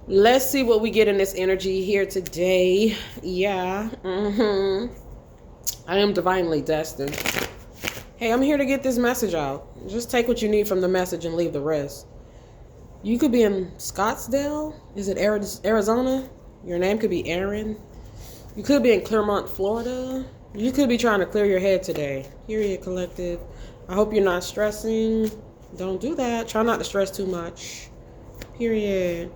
Let's see what we get in this energy here today. Yeah. I am divinely destined. Hey, I'm here to get this message out. Just take what you need from the message and leave the rest. You could be in Scottsdale. Is it Arizona? Your name could be Aaron. You could be in Clermont, Florida. You could be trying to clear your head today. Period, collective. I hope you're not stressing. Don't do that. Try not to stress too much. Period.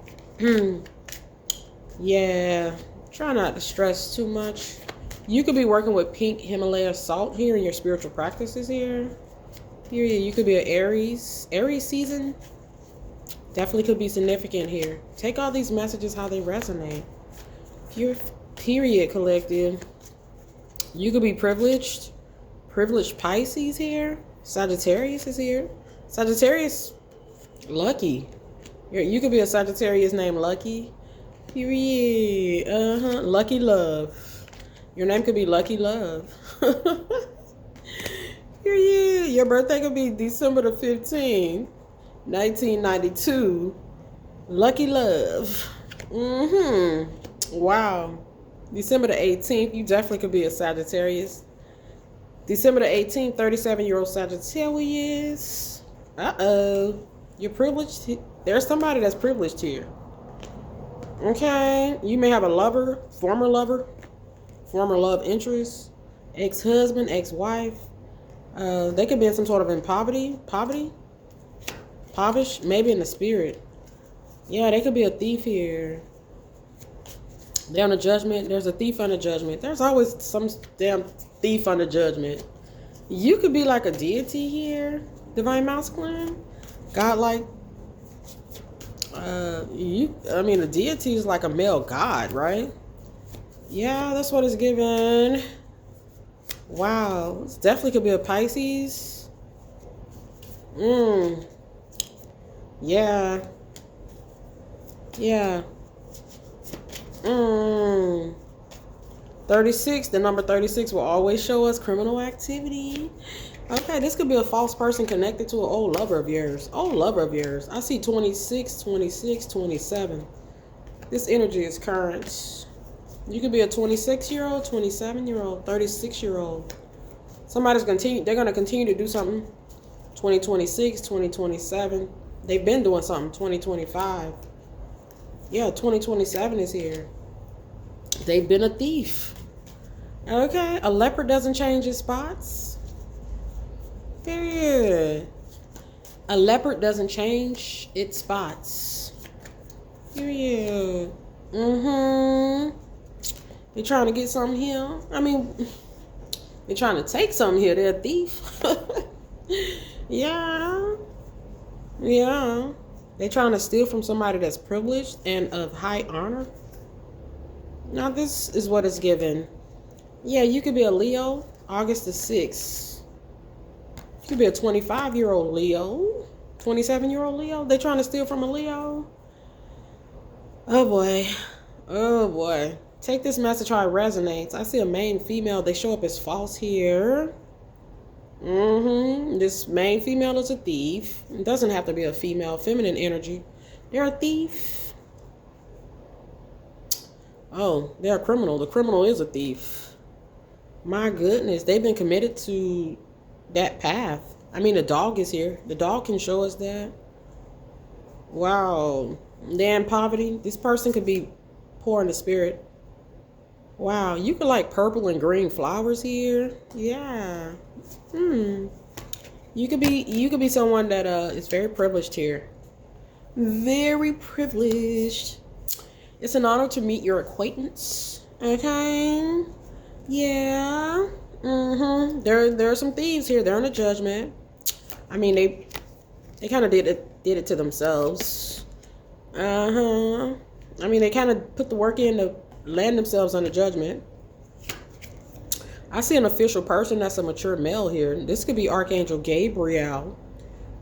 Yeah. Try not to stress too much. You could be working with pink Himalaya salt here in your spiritual practices here. Period. You could be an Aries. Aries season definitely could be significant here. Take all these messages how they resonate. Period, collective. You could be privileged. Privileged Pisces here. Sagittarius is here. Sagittarius, lucky. You could be a Sagittarius named Lucky. Period. Lucky Love. Your name could be Lucky Love. Period. Your birthday could be December the 15th, 1992. Lucky Love. Wow. December the 18th, you definitely could be a Sagittarius. December the 18th, 37-year-old Sagittarius. You're privileged. There's somebody that's privileged here. Okay. You may have a lover, former love interest, ex-husband, ex-wife. They could be in some sort of in poverty, maybe in the spirit. Yeah, they could be a thief here. They're on the judgment. There's a thief on the judgment. There's always some damn thief on the judgment. You could be like a deity here, divine masculine, godlike. A deity is like a male god, right? Yeah, that's what it's given. Wow, it definitely could be a Pisces. Yeah. 36, the number 36 will always show us criminal activity. Okay, this could be a false person connected to an old lover of yours. I see 26, 26, 27. This energy is current. You could be a 26-year-old, 27-year-old, 36-year-old. They're going to continue to do something. 2026, 2027. They've been doing something. 2025. Yeah, 2027 is here. They've been a thief. Okay, a leopard doesn't change its spots. Period. A leopard doesn't change its spots. Period. They're trying to get something here. They're trying to take something here. They're a thief. Yeah. They're trying to steal from somebody that's privileged and of high honor. Now, this is what it's given. Yeah, you could be a Leo, August the 6th. You could be a 25-year-old Leo, 27-year-old Leo. They're trying to steal from a Leo. Oh, boy. Take this message how it resonates. I see a main female. They show up as false here. This main female is a thief. It doesn't have to be a female, feminine energy. They're a thief. Oh, they're a criminal. The criminal is a thief. My goodness, they've been committed to that path. The dog is here. The dog can show us that. Wow. They're in poverty. This person could be poor in the spirit. Wow, you could like purple and green flowers here. Yeah. You could be someone that is very privileged here. Very privileged. It's an honor to meet your acquaintance. Okay. Yeah. There are some thieves here. They're in a judgment. They kind of did it to themselves. They kind of put the work in to land themselves under judgment. I see an official person that's a mature male here. This could be Archangel Gabriel.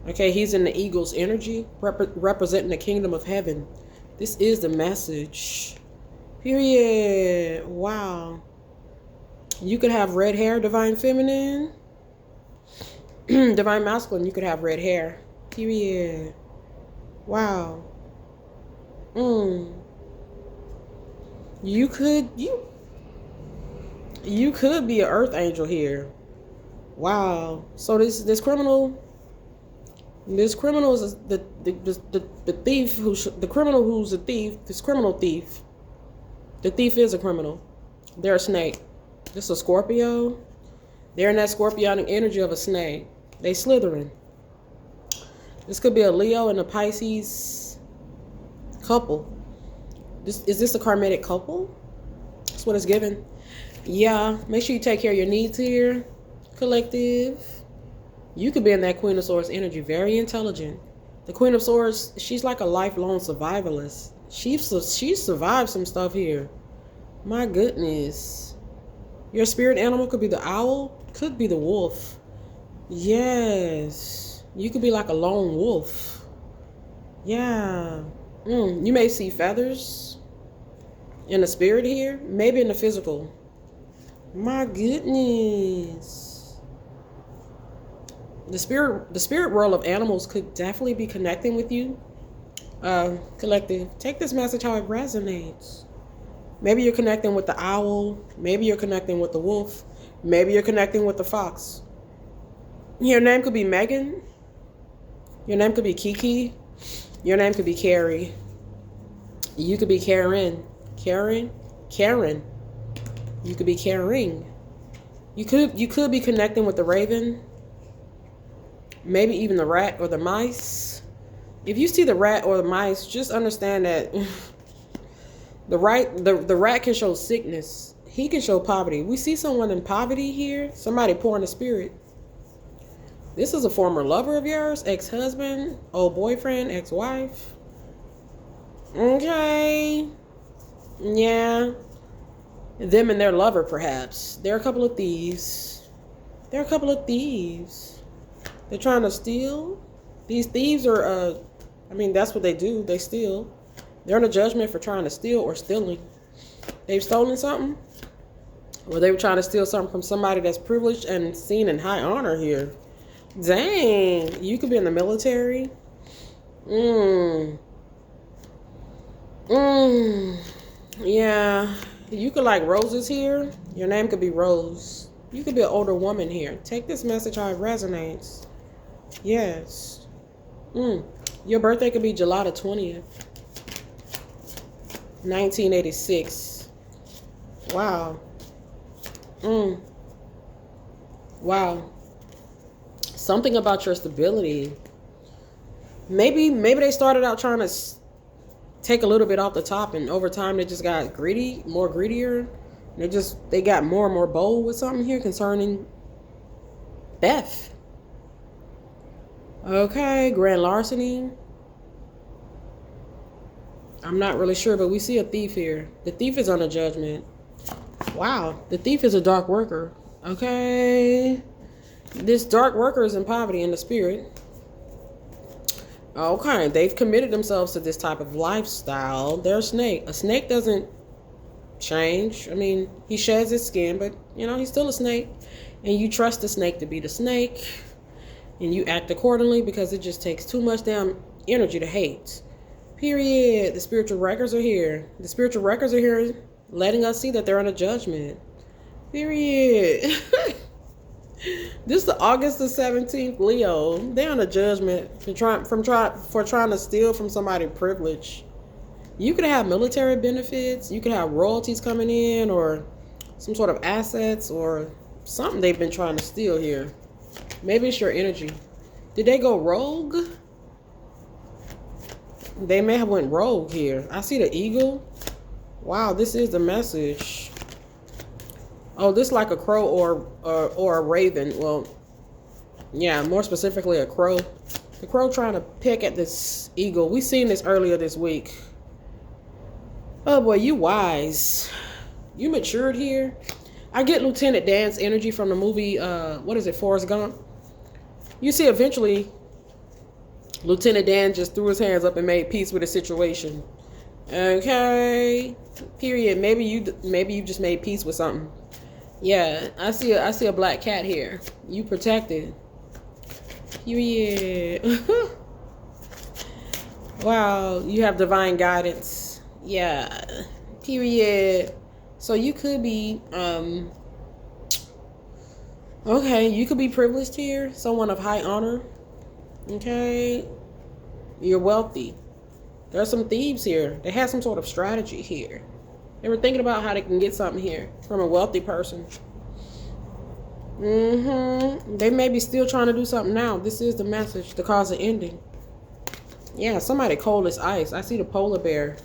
Okay, he's in the eagle's energy, representing the kingdom of heaven. This is the message. Period. Wow. You could have red hair, divine feminine. Divine masculine, you could have red hair. Period. Wow. Mm. You could be an earth angel here. Wow. So this criminal is the thief the criminal who's a thief. This criminal thief. The thief is a criminal. They're a snake. This is a Scorpio. They're in that scorpionic energy of a snake. They slithering. This could be a Leo and a Pisces couple. Is this a karmic couple? That's what it's given. Yeah, make sure you take care of your needs here, collective. You could be in that Queen of Swords energy, very intelligent. The Queen of Swords, she's like a lifelong survivalist. She survived some stuff here. My goodness. Your spirit animal could be the owl, could be the wolf. Yes. You could be like a lone wolf. Yeah. You may see feathers in the spirit here, maybe in the physical. My goodness. The spirit world of animals could definitely be connecting with you. Collective, take this message how it resonates. Maybe you're connecting with the owl. Maybe you're connecting with the wolf. Maybe you're connecting with the fox. Your name could be Megan. Your name could be Kiki. Your name could be Carrie. You could be Karen. Karen. You could be caring. You could be connecting with the raven. Maybe even the rat or the mice. If you see the rat or the mice, just understand that the rat can show sickness. He can show poverty. We see someone in poverty here. Somebody poor in the spirit. This is a former lover of yours, ex-husband, old boyfriend, ex-wife. Okay. Yeah. Them and their lover, perhaps. They're a couple of thieves. They're trying to steal. These thieves are, that's what they do. They steal. They're in a judgment for trying to steal or stealing. They've stolen something. Or they were trying to steal something from somebody that's privileged and seen in high honor here. Dang. You could be in the military. Yeah. You could like roses here. Your name could be Rose. You could be an older woman here. Take this message how it resonates. Yes. Your birthday could be July the 20th. 1986. Wow. Wow. Something about your stability. Maybe they started out trying to take a little bit off the top, and over time they just got greedier. They got more and more bold with something here concerning theft. Okay, grand larceny. I'm not really sure, but we see a thief here. The thief is under judgment. Wow, the thief is a dark worker. Okay. This dark worker is in poverty in the spirit. Okay, they've committed themselves to this type of lifestyle. They're a snake. A snake doesn't change. I mean, he sheds his skin, but, he's still a snake. And you trust the snake to be the snake. And you act accordingly because it just takes too much damn energy to hate. Period. The spiritual records are here. The spiritual records are here letting us see that they're under judgment. Period. This is the August the 17th, Leo. They're under judgment for trying to steal from somebody privileged. You could have military benefits. You could have royalties coming in or some sort of assets or something they've been trying to steal here. Maybe it's your energy. Did they go rogue? They may have went rogue here. I see the eagle. Wow, this is the message. Oh, this is like a crow or a raven. Well, yeah, more specifically a crow. The crow trying to pick at this eagle. We seen this earlier this week. Oh boy, you wise. You matured here. I get Lieutenant Dan's energy from the movie, what is it, Forrest Gump? You see, eventually, Lieutenant Dan just threw his hands up and made peace with the situation. Okay. Period. Maybe you just made peace with something. Yeah, I see a black cat here. You protected. Period. Wow, you have divine guidance. Yeah. Period. So you could be, okay, you could be privileged here. Someone of high honor. Okay. You're wealthy. There's some thieves here. They had some sort of strategy here. They were thinking about how they can get something here from a wealthy person. They may be still trying to do something now. This is the message, the cause of ending. Yeah, somebody cold as ice. I see the polar bear.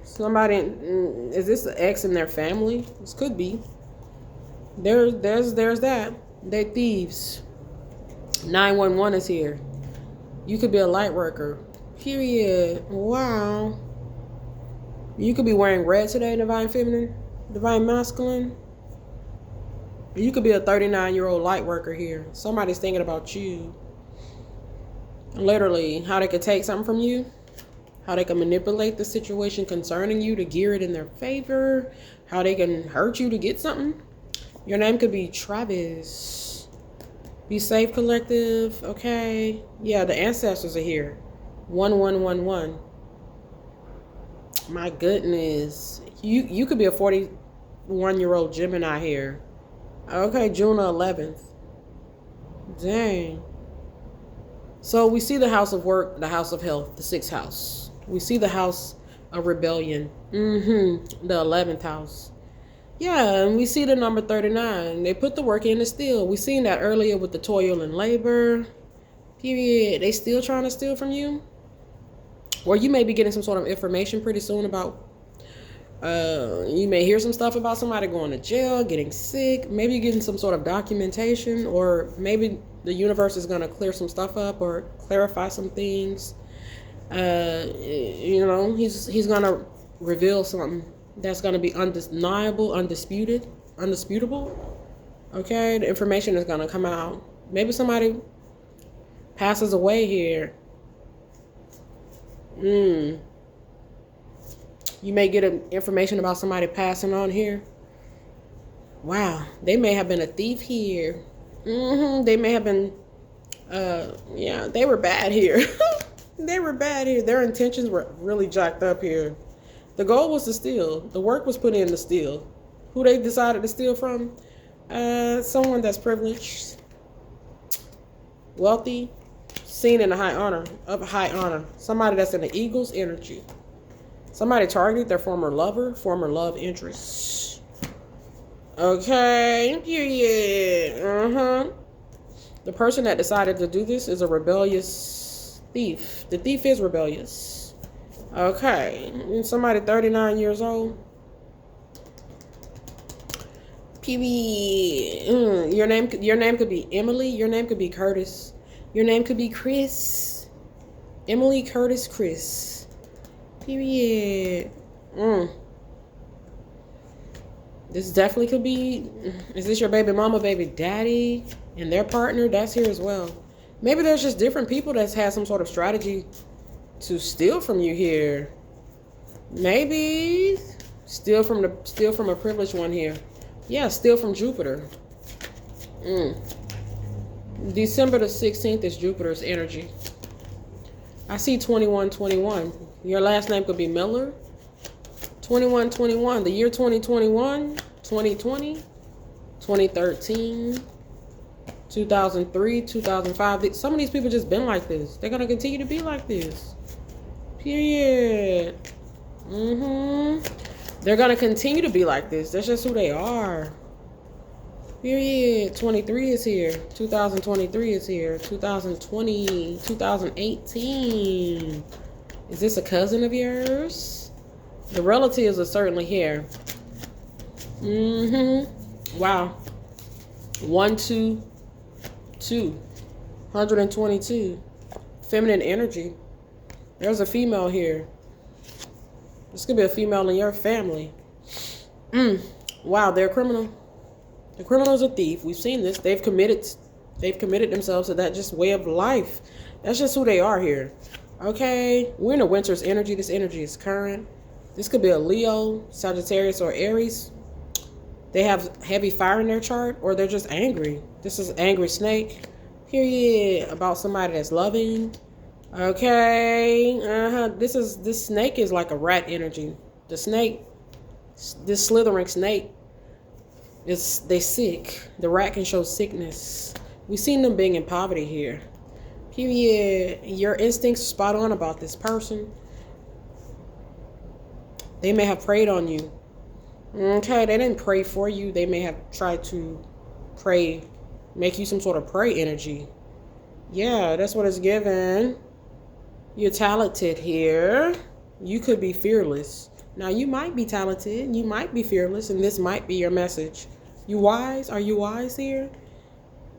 Somebody, is this an ex in their family? This could be. There's that. They thieves. 911 is here. You could be a light worker. Period. Wow. You could be wearing red today, divine feminine, divine masculine. You could be a 39-year-old light worker here. Somebody's thinking about you. Literally, how they could take something from you, how they can manipulate the situation concerning you to gear it in their favor, how they can hurt you to get something. Your name could be Travis. Be safe, collective. Okay. Yeah, the ancestors are here. 1111. My goodness. You could be a 41-year-old Gemini here. Okay, June 11th. Dang. So we see the house of work, the house of health, the 6th house. We see the house of rebellion. The 11th house. Yeah, and we see the number 39. They put the work in to steal. We seen that earlier with the toil and labor. Period. They still trying to steal from you. Or you may be getting some sort of information pretty soon about, you may hear some stuff about somebody going to jail, getting sick. Maybe you're getting some sort of documentation, or maybe the universe is going to clear some stuff up or clarify some things. You know, he's going to reveal something that's going to be undeniable, undisputable. Okay, the information is going to come out. Maybe somebody passes away here. You may get information about somebody passing on here. Wow, they may have been a thief here. They may have been, yeah, they were bad here. They were bad here. Their intentions were really jacked up here. The goal was to steal. The work was put in to steal. Who they decided to steal from? Someone that's privileged, wealthy, seen in a high honor, somebody that's in the eagle's energy. Somebody targeted their former lover, former love interest. Okay, period. The person that decided to do this is a rebellious thief. The thief is rebellious. Okay, and somebody 39 years old. Period. Your name could be Emily. Your name could be Curtis. Your name could be Chris. Emily, Curtis, Chris. Period. This definitely could be, is this your baby mama, baby daddy, and their partner? That's here as well. Maybe there's just different people that's had some sort of strategy to steal from you here. Maybe steal from a privileged one here. Yeah, steal from Jupiter. December the 16th is Jupiter's energy. I see 2121. Your last name could be Miller. 2121. The year 2021, 2020, 2013, 2003, 2005. Some of these people just been like this. They're going to continue to be like this. Period. They're going to continue to be like this. That's just who they are. Period. 23 is here. 2023 is here. 2020, 2018. Is this a cousin of yours? The relatives are certainly here. Wow. 122. 122. Feminine energy. There's a female here. This could be a female in your family. Wow, they're a criminal. The criminal's a thief. We've seen this. They've committed themselves to that just way of life. That's just who they are here. Okay, we're in a winter's energy. This energy is current. This could be a Leo, Sagittarius, or Aries. They have heavy fire in their chart, or they're just angry. This is angry snake. Period. About somebody that's loving. Okay. This snake is like a rat energy. The snake, this slithering snake, they sick. The rat can show sickness. We seen them being in poverty here. Period. Your instincts are spot on about this person. They may have preyed on you. Okay, they didn't pray for you. They may have tried to pray, make you some sort of prey energy. Yeah, that's what it's given. You're talented here. You could be fearless. Now, you might be talented. You might be fearless, and this might be your message. You wise? Are you wise here?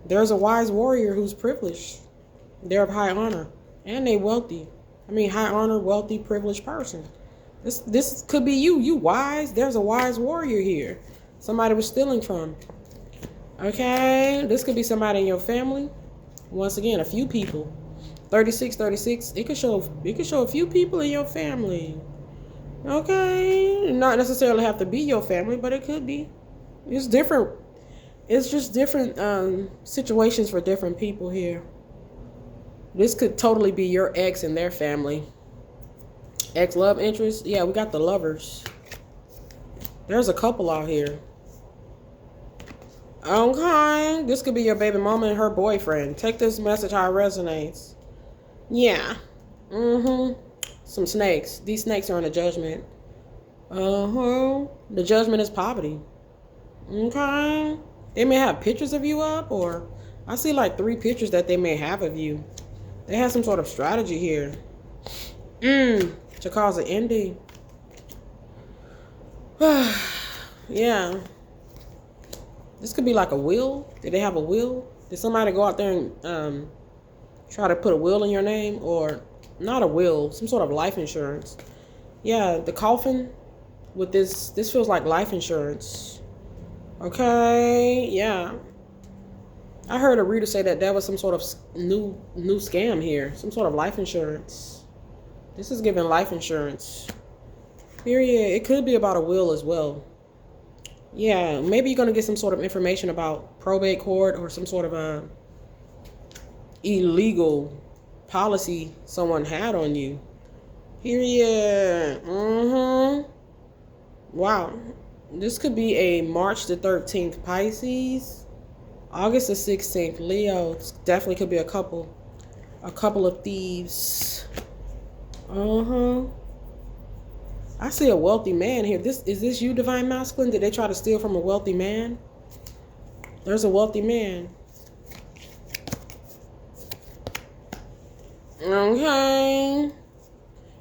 There's a wise warrior who's privileged. They're of high honor, and they wealthy. I mean, high honor, wealthy, privileged person. This could be you. You wise. There's a wise warrior here. Somebody was stealing from. Okay, this could be somebody in your family. Once again, a few people. 36, 36. It could show a few people in your family. Okay, not necessarily have to be your family, but it could be. It's different. It's just different situations for different people here. This could totally be your ex and their family. Ex love interest. Yeah, we got the lovers. There's a couple out here. Okay, this could be your baby mama and her boyfriend. Take this message how it resonates. Yeah. Some snakes. These snakes are in a judgment. The judgment is poverty. Okay. They may have pictures of you up, or I see like 3 pictures that they may have of you. They have some sort of strategy here. To cause an ending. Yeah. This could be like a will. Did they have a will? Did somebody go out there and try to put a will in your name? Or not a will, some sort of life insurance. Yeah, the coffin with this feels like life insurance. Okay, yeah. I heard a reader say that was some sort of new scam here. Some sort of life insurance. This is giving life insurance. Period. It could be about a will as well. Yeah, maybe you're going to get some sort of information about probate court or some sort of a illegal policy someone had on you. Period. Wow. This could be a March the 13th Pisces. August the 16th Leo. Definitely could be a couple of thieves. I see a wealthy man here. Is this you, Divine Masculine? Did they try to steal from a wealthy man? There's a wealthy man. Okay.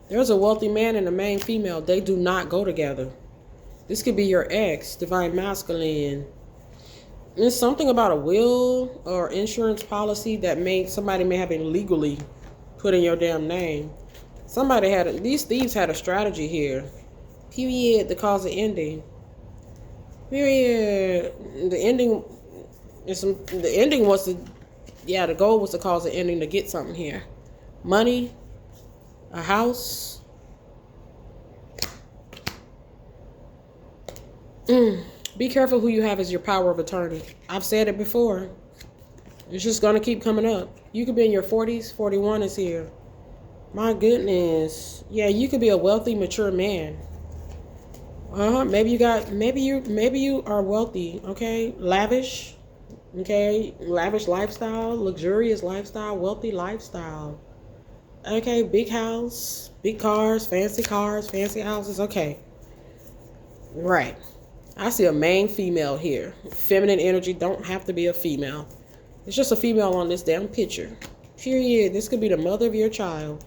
There's a wealthy man and a main female. They do not go together. This could be your ex, Divine Masculine. There's something about a will or insurance policy that somebody may have illegally put in your damn name. These thieves had a strategy here. Period, to cause an ending. Period. The ending was the goal was to cause an ending to get something here. Money, a house. Be careful who you have as your power of attorney. I've said it before. It's just going to keep coming up. You could be in your 40s. 41 is here. My goodness. Yeah, you could be a wealthy, mature man. Maybe you are wealthy, okay? Lavish. Okay? Lavish lifestyle, luxurious lifestyle, wealthy lifestyle. Okay, big house, big cars, fancy houses. Okay. Right. I see a main female here. Feminine energy, don't have to be a female. It's just a female on this damn picture. Period. This could be the mother of your child.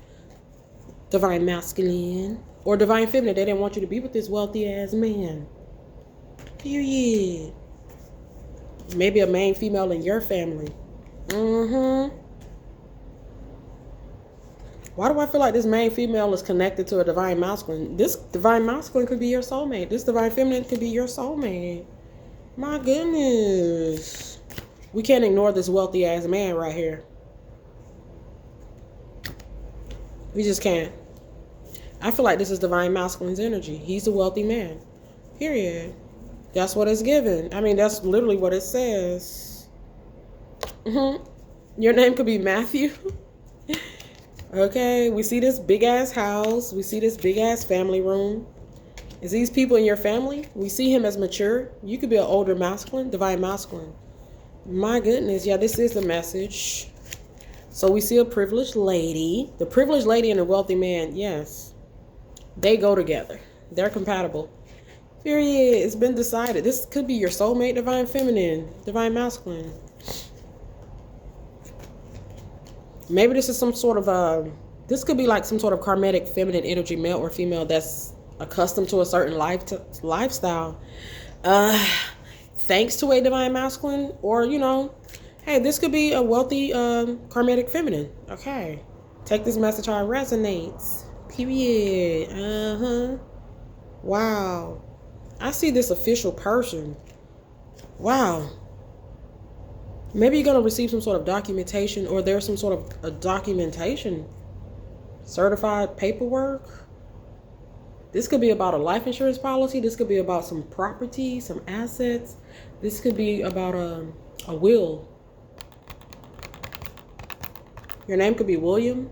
Divine Masculine. Or Divine Feminine. They didn't want you to be with this wealthy ass man. Period. Maybe a main female in your family. Why do I feel like this main female is connected to a Divine Masculine? This Divine Masculine could be your soulmate. This Divine Feminine could be your soulmate. My goodness. We can't ignore this wealthy ass man right here. We just can't. I feel like this is Divine Masculine's energy. He's a wealthy man. Period. That's what it's given. I mean, that's literally what it says. Your name could be Matthew. Okay, we see this big ass house. We see this big ass family room. Is these people in your family? We see him as mature. You could be an older masculine, divine masculine. My goodness, yeah, this is the message. So we see a privileged lady. The privileged lady and a wealthy man, yes. They go together. They're compatible. Period. It's been decided. This could be your soulmate, divine feminine, divine masculine. Maybe this is some sort of this could be like some sort of karmic feminine energy, male or female, that's accustomed to a certain lifestyle. Thanks to a divine masculine, or, you know, hey, this could be a wealthy karmic feminine. Okay. Take this message how it resonates. Period. Wow. I see this official person. Wow. Maybe you're going to receive some sort of documentation, or there's some sort of a documentation. Certified paperwork. This could be about a life insurance policy. This could be about some property, some assets. This could be about a will. Your name could be William.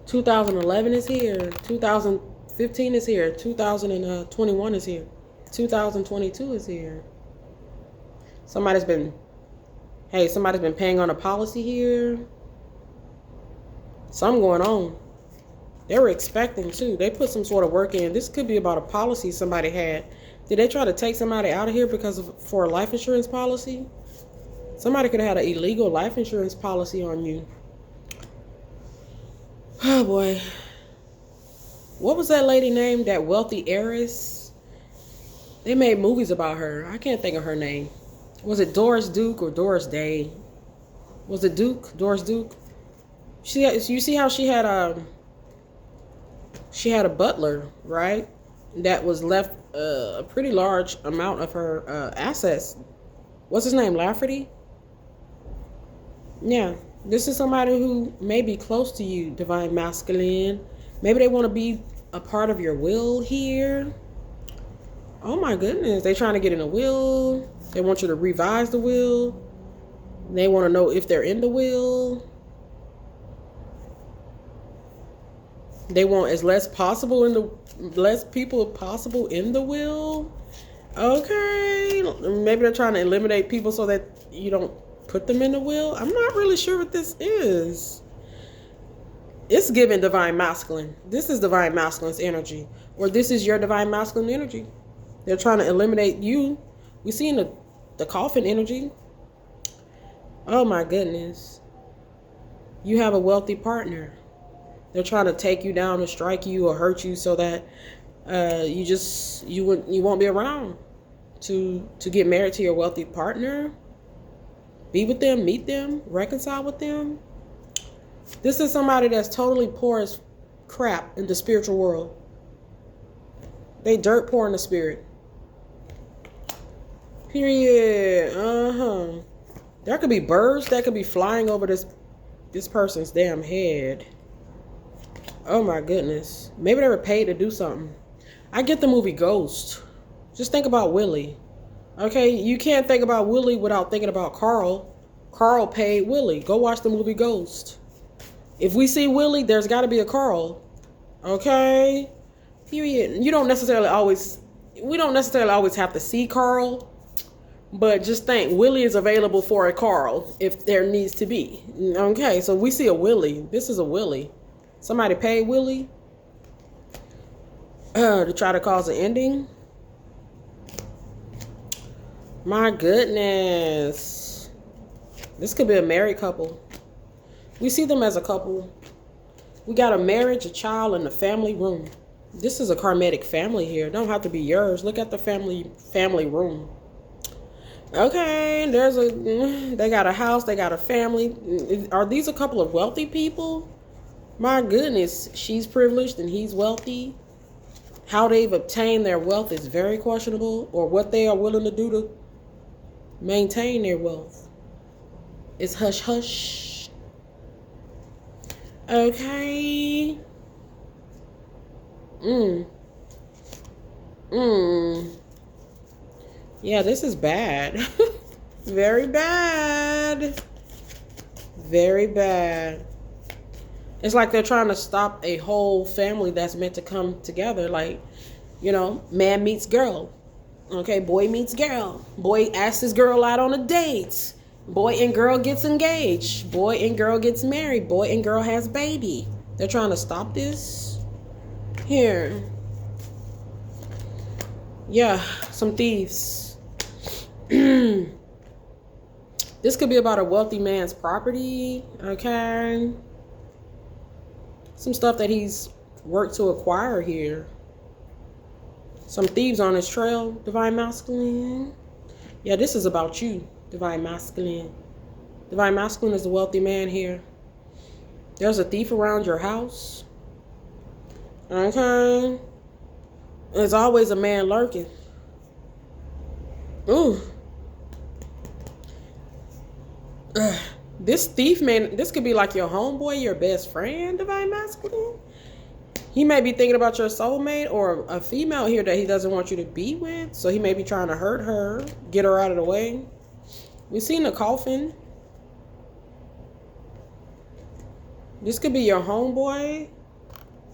2011 is here. 2015 is here. 2021 is here. 2022 is here. Somebody's been paying on a policy here. Something going on. They were expecting too. They put some sort of work in. This could be about a policy somebody had. Did they try to take somebody out of here for a life insurance policy? Somebody could have had an illegal life insurance policy on you. Oh boy. What was that lady named? That wealthy heiress? They made movies about her. I can't think of her name. Was it Doris Duke or Doris Day? Was it Duke? Doris Duke? You see how she had a butler, right? That was left a pretty large amount of her assets. What's his name? Lafferty? Yeah. This is somebody who may be close to you, divine masculine. Maybe they want to be a part of your will here. Oh my goodness. They're trying to get in a will. They want you to revise the will. They want to know if they're in the will. They want as less people possible in the will. Okay. Maybe they're trying to eliminate people so that you don't put them in the will. I'm not really sure what this is. It's giving divine masculine. This is divine masculine's energy. Or this is your divine masculine energy. They're trying to eliminate you. We see in the coffin energy. Oh my goodness. You have a wealthy partner. They're trying to take you down or strike you or hurt you so that you won't be around to get married to your wealthy partner. Be with them, meet them, reconcile with them. This is somebody that's totally poor as crap in the spiritual world. They dirt poor in the spirit. Period. There could be birds that could be flying over this person's damn head. Oh my goodness. Maybe they were paid to do something. I get the movie Ghost. Just think about Willie. Okay, you can't think about Willie without thinking about Carl. Carl paid Willie. Go watch the movie Ghost. If we see Willie, there's got to be a Carl. Okay? Period. We don't necessarily always have to see Carl, but just think Willie is available for a Carl if there needs to be. Okay, so we see a Willie. This is a Willie. Somebody paid Willie to try to cause an ending. My goodness. This could be a married couple. We see them as a couple. We got a marriage, a child, and a family room. This is a karmic family here. Don't have to be yours. Look at the family room. Okay, they got a house, they got a family. Are these a couple of wealthy people? My goodness, she's privileged and he's wealthy. How they've obtained their wealth is very questionable, or what they are willing to do to maintain their wealth. It's hush hush. Okay. Yeah, this is bad. Very bad. Very bad. It's like they're trying to stop a whole family that's meant to come together. Like, you know, man meets girl. Okay, boy meets girl. Boy asks his girl out on a date. Boy and girl gets engaged. Boy and girl gets married. Boy and girl has baby. They're trying to stop this. Here. Yeah, some thieves. This could be about a wealthy man's property. Okay. Some stuff that he's worked to acquire here. Some thieves on his trail, Divine Masculine. Yeah, this is about you, Divine Masculine. Divine Masculine is the wealthy man here. There's a thief around your house. Okay. There's always a man lurking. Ooh. This thief man, this could be like your homeboy, your best friend, Divine Masculine. He may be thinking about your soulmate or a female here that he doesn't want you to be with. So he may be trying to hurt her, get her out of the way. We've seen the coffin. This could be your homeboy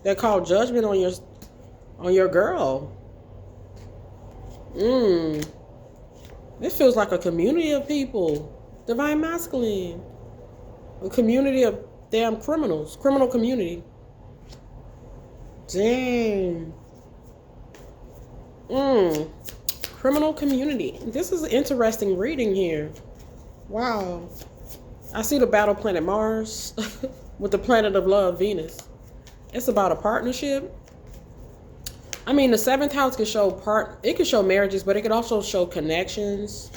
that called judgment on your girl. This feels like a community of people. Divine Masculine. A community of damn criminals. Criminal community. Dang. Criminal community. This is an interesting reading here. Wow. I see the battle planet Mars with the planet of love, Venus. It's about a partnership. I mean, the 7th house can show it can show marriages, but it could also show connections.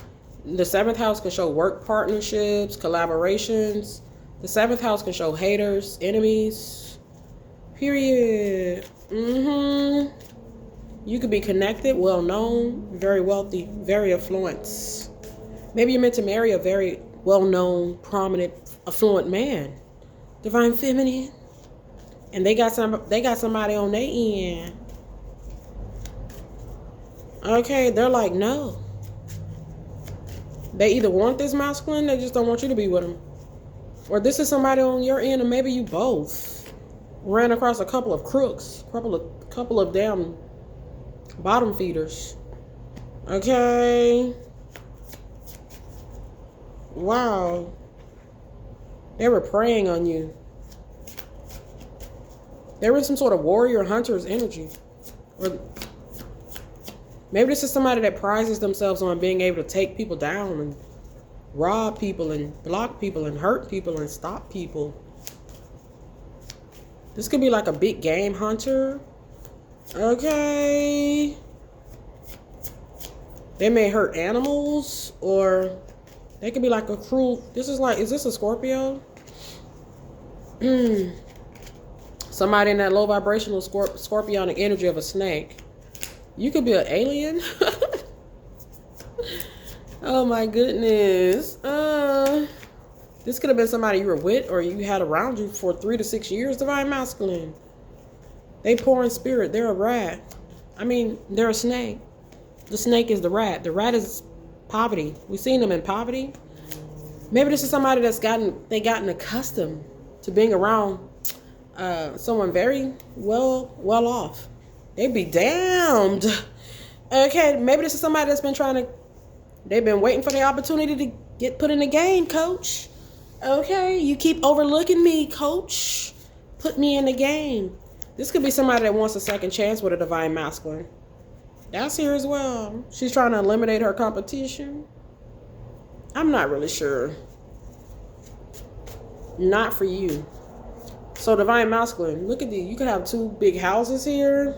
The 7th house can show work partnerships, collaborations. The 7th house can show haters, enemies. Period. You could be connected, well known, very wealthy, very affluent. Maybe you're meant to marry a very well known, prominent, affluent man. Divine Feminine. And they got somebody on their end. Okay, they're like, no. They either want this masculine, they just don't want you to be with them. Or this is somebody on your end, or maybe you both ran across a couple of crooks, couple of damn bottom feeders. Okay. Wow. They were preying on you. They were in some sort of warrior hunter's energy. Or maybe this is somebody that prizes themselves on being able to take people down and rob people and block people and hurt people and stop people. This could be like a big game hunter. Okay. They may hurt animals, or they could be like a cruel. Is this a Scorpio? Somebody in that low vibrational scorpionic energy of a snake. You could be an alien. Oh my goodness. This could have been somebody you were with or you had around you for 3 to 6 years, Divine Masculine. They poor in spirit. They're a rat. I mean, they're a snake. The snake is the rat. The rat is poverty. We've seen them in poverty. Maybe this is somebody that's gotten accustomed to being around someone very well off. They'd be damned. Okay, maybe this is somebody that's they've been waiting for the opportunity to get put in the game, coach. Okay, you keep overlooking me, coach. Put me in the game. This could be somebody that wants a second chance with a Divine Masculine. That's here as well. She's trying to eliminate her competition. I'm not really sure. Not for you. So Divine Masculine, look at these. You could have 2 big houses here.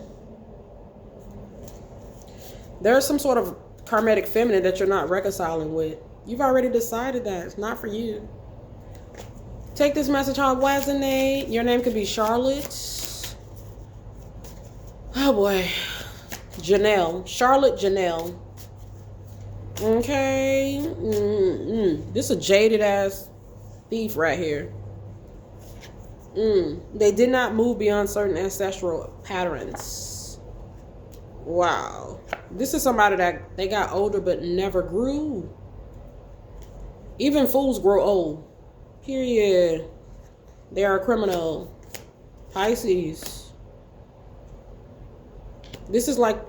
There's some sort of karmic feminine that you're not reconciling with. You've already decided that it's not for you. Take this message home. Resonate. Your name could be Charlotte. Oh boy. Janelle. Charlotte Janelle. Okay. This is a jaded ass thief right here. They did not move beyond certain ancestral patterns. Wow. This is somebody that they got older but never grew. Even fools grow old. Period. They are a criminal. Pisces. This is like,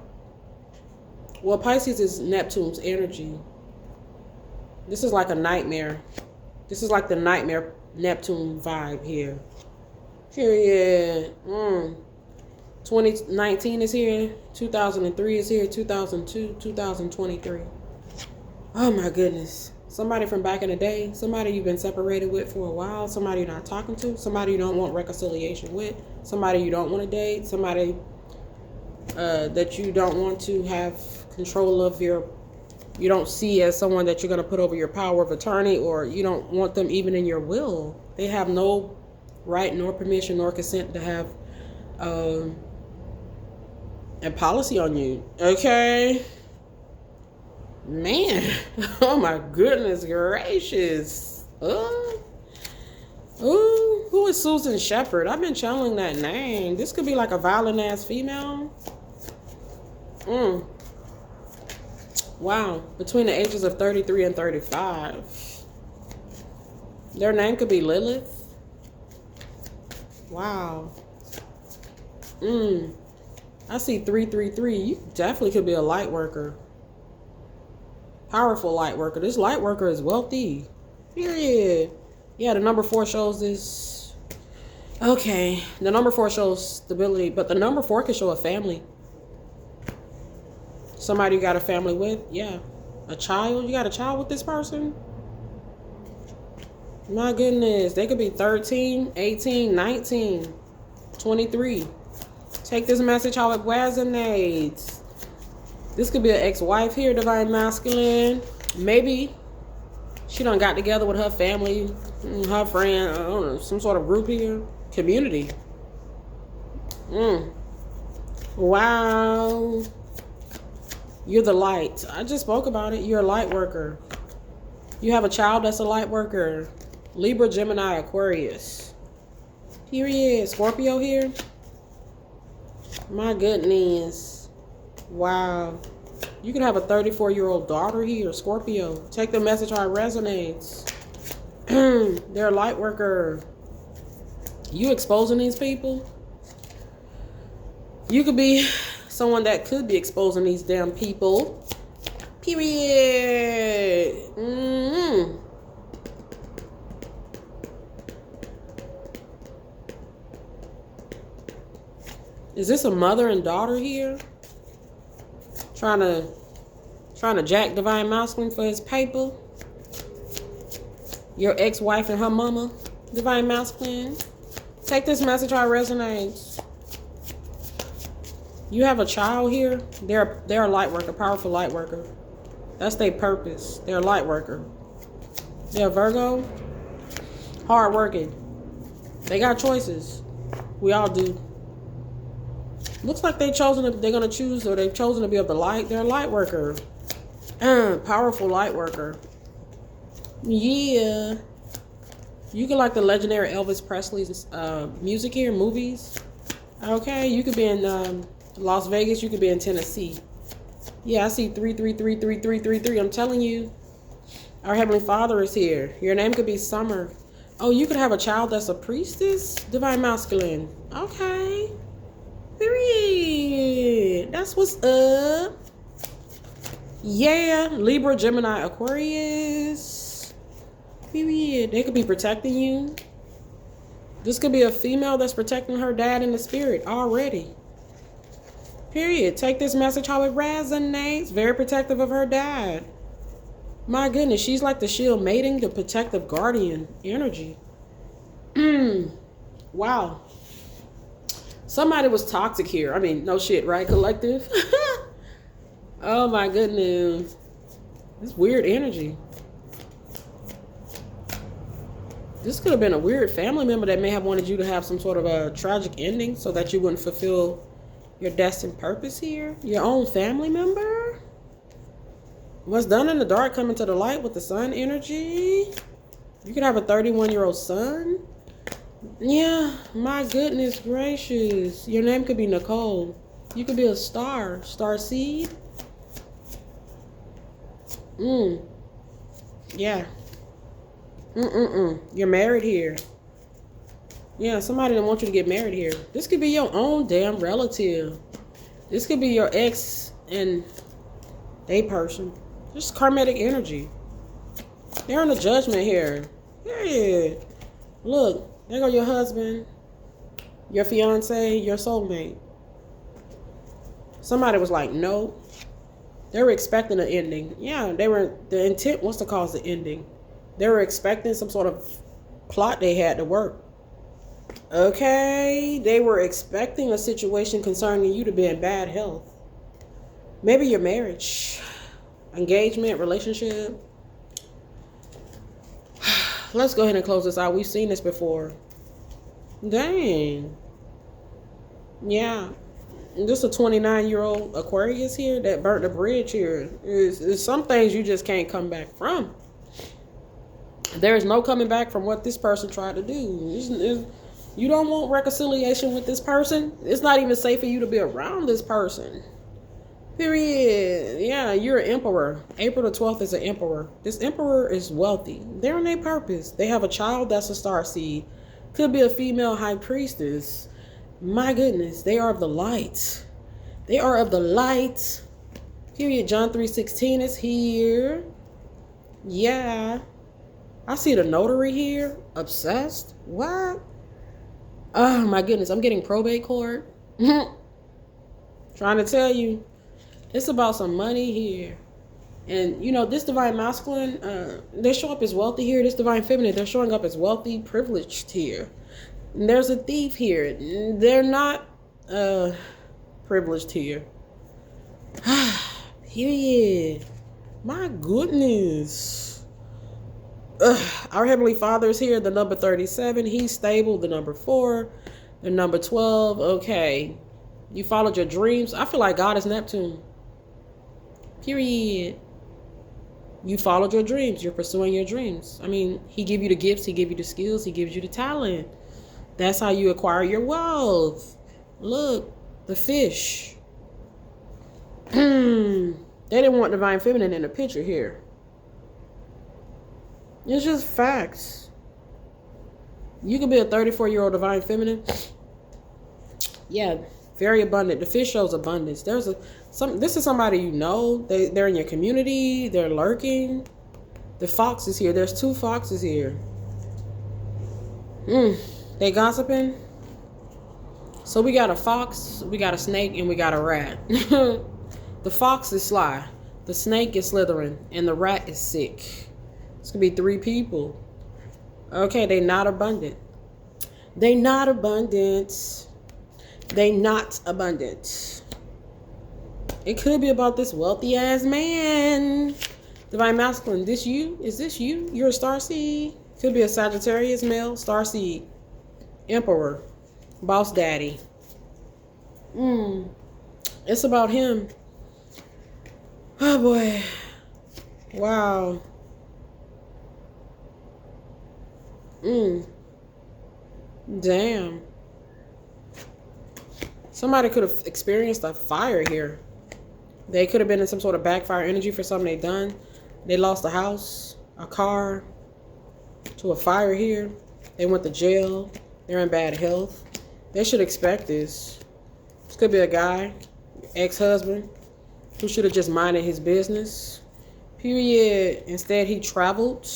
well, Pisces is Neptune's energy. This is like a nightmare. This is like the nightmare Neptune vibe here. Period. 2019 is here. 2003 is here. 2002, 2023. Oh my goodness. Somebody from back in the day. Somebody you've been separated with for a while. Somebody you're not talking to. Somebody you don't want reconciliation with. Somebody you don't want to date. Somebody that you don't want to have control of you don't see as someone that you're going to put over your power of attorney, or you don't want them even in your will. They have no right nor permission nor consent to have a policy on you. Okay? Man. Oh my goodness gracious. Ooh, who is Susan Shepherd? I've been channeling that name. This could be like a violent ass female. Wow. Between the ages of 33 and 35. Their name could be Lilith. Wow. I see 333. You definitely could be a light worker. Powerful light worker. This light worker is wealthy. Period. Yeah, the number 4 shows this. Okay. The number 4 shows stability, but the number 4 can show a family. Somebody you got a family with. Yeah. A child. You got a child with this person? My goodness. They could be 13, 18, 19, 23. Take this message how it resonates. This could be an ex-wife here, divine masculine. Maybe she done got together with her family, her friend, I don't know, some sort of group here. Community. Wow. You're the light. I just spoke about it. You're a light worker. You have a child that's a light worker. Libra, Gemini, Aquarius. Period. Scorpio here. My goodness. Wow. You can have a 34-year-old daughter here, Scorpio. Take the message how it resonates. They're a light worker. You exposing these people? You could be someone that could be exposing these damn people. Period. Is this a mother and daughter here? Trying to jack divine masculine for his paper? Your ex-wife and her mama, divine masculine. Take this message how it resonates. You have a child here. They're a light worker, powerful light worker. That's their purpose. They're a light worker. They're a Virgo. Hard working. They got choices. We all do. Looks like they've chosen to be of the light. They're a light worker. Powerful light worker. Yeah. You could like the legendary Elvis Presley's music here, movies. Okay, you could be in Las Vegas. You could be in Tennessee. Yeah, I see 3333333. I'm telling you, our Heavenly Father is here. Your name could be Summer. Oh, you could have a child that's a priestess, divine masculine. Okay. Period. That's what's up. Yeah, Libra, Gemini, Aquarius. Period. They could be protecting you. This could be a female that's protecting her dad in the spirit already. Period. Take this message how it resonates. Very protective of her dad. My goodness, she's like the shield mating, the protective guardian energy. Wow. Somebody was toxic here. I mean, no shit, right, collective? Oh my goodness. It's weird energy. This could have been a weird family member that may have wanted you to have some sort of a tragic ending so that you wouldn't fulfill your destined purpose here. Your own family member. What's done in the dark coming to the light with the sun energy. You could have a 31-year-old son. Yeah, my goodness gracious. Your name could be Nicole. You could be a star seed. Yeah. You're married here. Yeah, somebody that wants you to get married here. This could be your own damn relative. This could be your ex and a person. Just karmic energy. They're in the judgment here. Period. Look, there go your husband, your fiance, your soulmate. Somebody was like, no. They were expecting an ending. Yeah, the intent was to cause the ending. They were expecting some sort of plot they had to work. Okay, they were expecting a situation concerning you to be in bad health. Maybe your marriage, engagement, relationship. Let's go ahead and close this out. We've seen this before. Dang. Yeah. Just a 29-year-old Aquarius here that burnt the bridge here. There's some things you just can't come back from. There is no coming back from what this person tried to do. You don't want reconciliation with this person. It's not even safe for you to be around this person. Period. Yeah, you're an emperor. April the 12th is an emperor. This emperor is wealthy. They're on their purpose. They have a child that's a star seed. Could be a female high priestess. My goodness, they are of the light. They are of the light. Period. John 3:16 is here. Yeah. I see the notary here. Obsessed. What? Oh my goodness, I'm getting probate court. Trying to tell you. It's about some money here. And, you know, this divine masculine, they show up as wealthy here. This divine feminine, they're showing up as wealthy, privileged here. And there's a thief here. They're not privileged here. Period. My goodness. Our Heavenly Father is here, the number 37. He's stable, the number 4. The number 12. Okay. You followed your dreams. I feel like God is Neptune. Period. You followed your dreams. You're pursuing your dreams. I mean, he give you the gifts. He give you the skills. He gives you the talent. That's how you acquire your wealth. Look, the fish. They didn't want divine feminine in the picture here. It's just facts. You could be a 34-year-old divine feminine. Yeah, very abundant. The fish shows abundance. This is somebody you know. They're in your community. They're lurking. The fox is here. There's 2 foxes here. They gossiping. So we got a fox, we got a snake, and we got a rat. The fox is sly. The snake is slithering. And the rat is sick. It's going to be 3 people. Okay, they not abundant. They not abundant. They not abundant. It could be about this wealthy ass man. Divine masculine. This you? Is this you? You're a starseed. Could be a Sagittarius male. Starseed. Emperor. Boss daddy. It's about him. Oh boy. Wow. Damn. Somebody could have experienced a fire here. They could have been in some sort of backfire energy for something they done. They lost a house, a car, to a fire here. They went to jail. They're in bad health. They should expect this. This could be a guy, ex-husband, who should have just minded his business. Period. Instead, he traveled.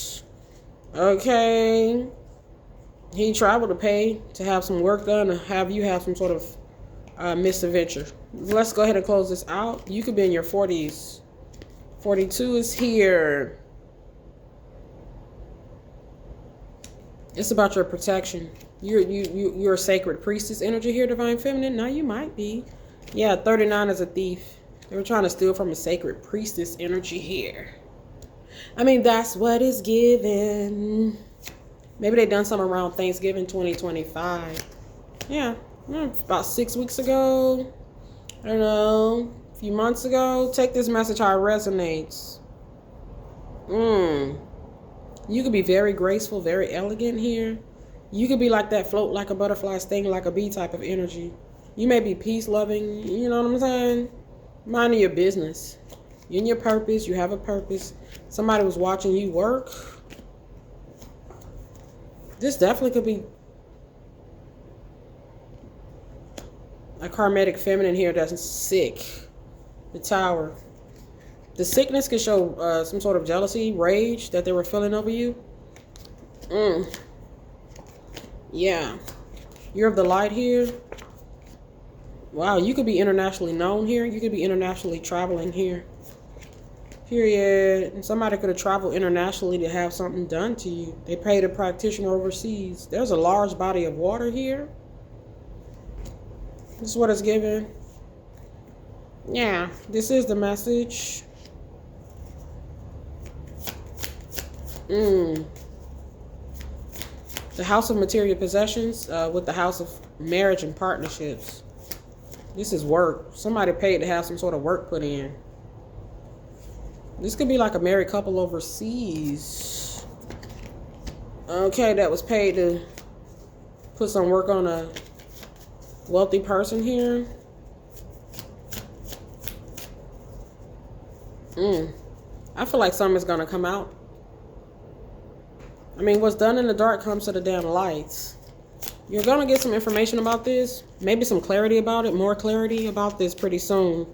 Okay. He traveled to pay to have some work done, to have you have some sort of misadventure. Let's go ahead and close this out. You could be in your 40s. 42 is here. It's about your protection. You're a sacred priestess energy here, divine feminine. Now you might be. Yeah, 39 is a thief. They were trying to steal from a sacred priestess energy here. I mean, that's what is given. Maybe they done something around Thanksgiving 2025. Yeah, about 6 weeks ago. I don't know, a few months ago. Take this message how it resonates. You could be very graceful, very elegant here. You could be like that float like a butterfly, sting like a bee type of energy. You may be peace loving, you know what I'm saying? Minding your business. You're in your purpose, you have a purpose. Somebody was watching you work. This definitely could be a karmic feminine here that's sick. The Tower. The sickness could show some sort of jealousy, rage that they were feeling over you. Yeah. You're of the light here. Wow, you could be internationally known here. You could be internationally traveling here. Period. And somebody could have traveled internationally to have something done to you. They paid a practitioner overseas. There's a large body of water here. This is what it's given. Yeah, this is the message. The house of material possessions with the house of marriage and partnerships. This is work. Somebody paid to have some sort of work put in. This could be like a married couple overseas. Okay, that was paid to put some work on a wealthy person here. I feel like something's gonna come out. I mean, what's done in the dark comes to the damn lights. You're gonna get some information about this. Maybe some clarity about it. More clarity about this pretty soon.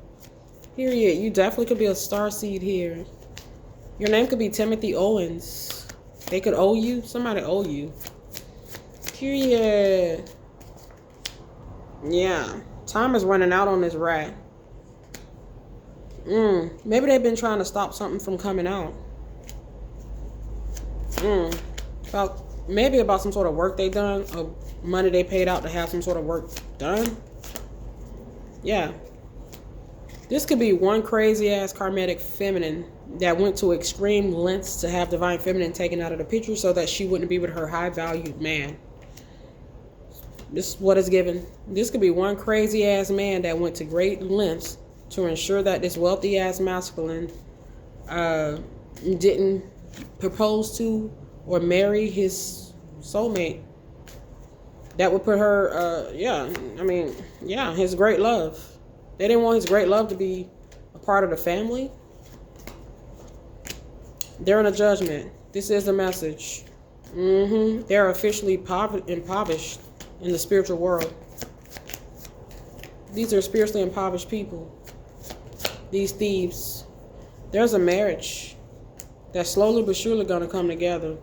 Period. You definitely could be a star seed here. Your name could be Timothy Owens. They could owe you. Somebody owe you. Period. Yeah. Time is running out on this rat. Maybe they've been trying to stop something from coming out. Maybe about some sort of work they done, or money they paid out to have some sort of work done. Yeah. This could be one crazy ass karmic feminine that went to extreme lengths to have divine feminine taken out of the picture so that she wouldn't be with her high valued man. This is what it's given. This could be one crazy ass man that went to great lengths to ensure that this wealthy ass masculine didn't propose to or marry his soulmate. That would put her, his great love. They didn't want his great love to be a part of the family. They're in a judgment. This is the message. They're officially impoverished in the spiritual world. These are spiritually impoverished people. These thieves. There's a marriage that's slowly but surely going to come together.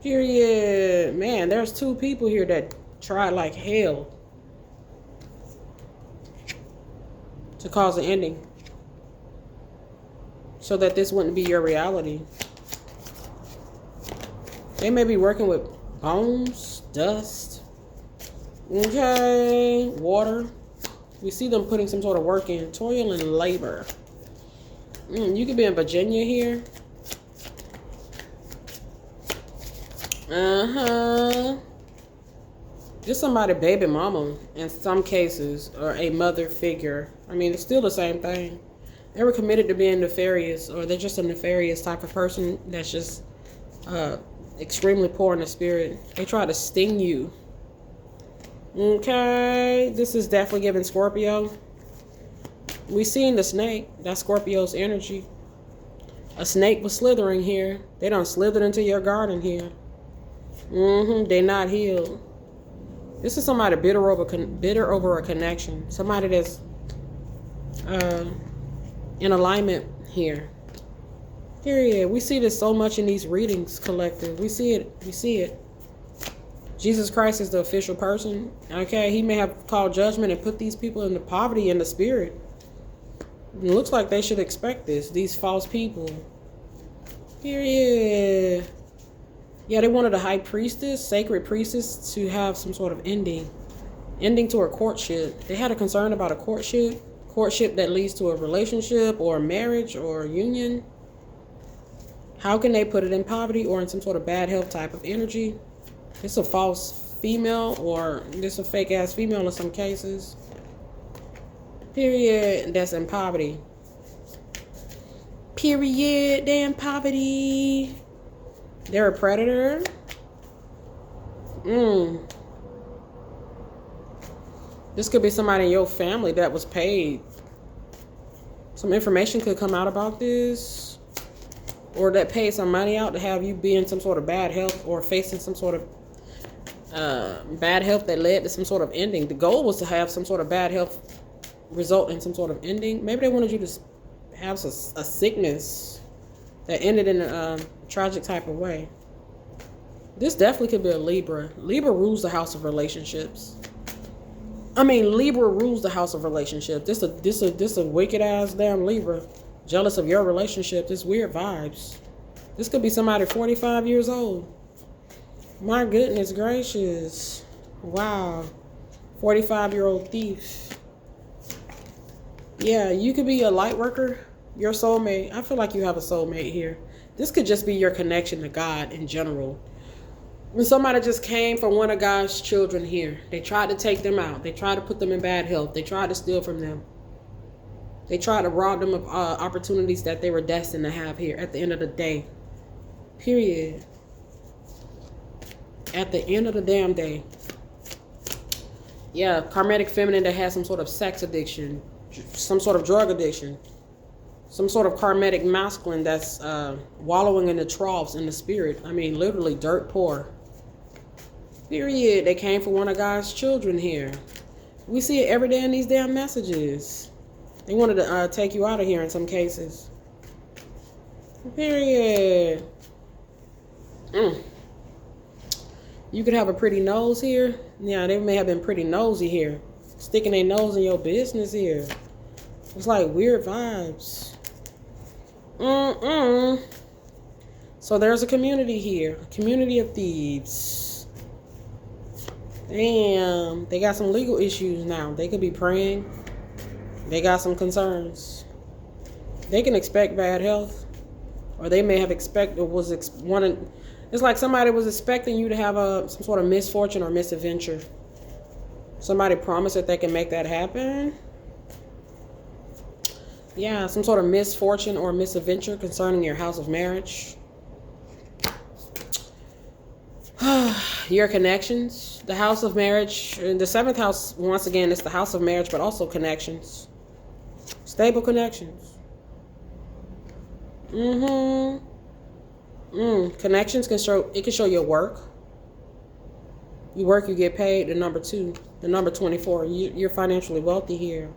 Period. Man, there's two people here that tried like hell to cause an ending so that this wouldn't be your reality. They may be working with bones, dust, okay, water. We see them putting some sort of work in, toil and labor. You could be in Virginia here. Just somebody baby mama in some cases, or a mother figure. I mean, it's still the same thing. They were committed to being nefarious, or they're just a nefarious type of person that's just extremely poor in the spirit. They try to sting you. Okay, this is definitely giving Scorpio. We seen the snake. That's Scorpio's energy. A snake was slithering here. They done slithered into your garden here. They not healed. This is somebody bitter over a connection. Somebody that's in alignment here. Period. We see this so much in these readings, collective. We see it. We see it. Jesus Christ is the official person. Okay, he may have called judgment and put these people into poverty in the spirit. It looks like they should expect this. These false people. Period. Yeah, they wanted a high priestess, sacred priestess, to have some sort of ending to a courtship. They had a concern about a courtship that leads to a relationship or a marriage or a union. How can they put it in poverty or in some sort of bad health type of energy? It's a false female, or this a fake ass female in some cases. Period. That's in poverty. Period. They're in poverty. They're a predator. This could be somebody in your family that was paid. Some information could come out about this. Or that paid some money out to have you be in some sort of bad health or facing some sort of bad health that led to some sort of ending. The goal was to have some sort of bad health result in some sort of ending. Maybe they wanted you to have a sickness that ended in a tragic type of way. This definitely could be a Libra. Libra rules the house of relationships. Libra rules the house of relationships. This a wicked ass damn Libra. Jealous of your relationship. This weird vibes. This could be somebody 45 years old. My goodness gracious. Wow. 45-year-old thief. Yeah, you could be a light worker. Your soulmate. I feel like you have a soulmate here. This could just be your connection to God in general. When somebody just came from one of God's children here, they tried to take them out. They tried to put them in bad health. They tried to steal from them. They tried to rob them of opportunities that they were destined to have here at the end of the day. Period. At the end of the damn day. Yeah, karmic feminine that has some sort of sex addiction, some sort of drug addiction, some sort of karmic masculine that's wallowing in the troughs in the spirit. Literally dirt poor. Period. They came from one of God's children here. We see it every day in these damn messages. They wanted to take you out of here in some cases. Period. You could have a pretty nose here. Yeah, they may have been pretty nosy here. Sticking their nose in your business here. It's like weird vibes. So there's a community here. A community of thieves. Damn. They got some legal issues now. They could be praying. They got some concerns. They can expect bad health. Or they may have expected, it's like somebody was expecting you to have some sort of misfortune or misadventure. Somebody promised that they can make that happen. Yeah, some sort of misfortune or misadventure concerning your house of marriage. Your connections. The house of marriage. The 7th house, once again, is the house of marriage, but also connections. Stable connections. Connections can show your work. You work, you get paid. The number 2. The number 24. You're financially wealthy here.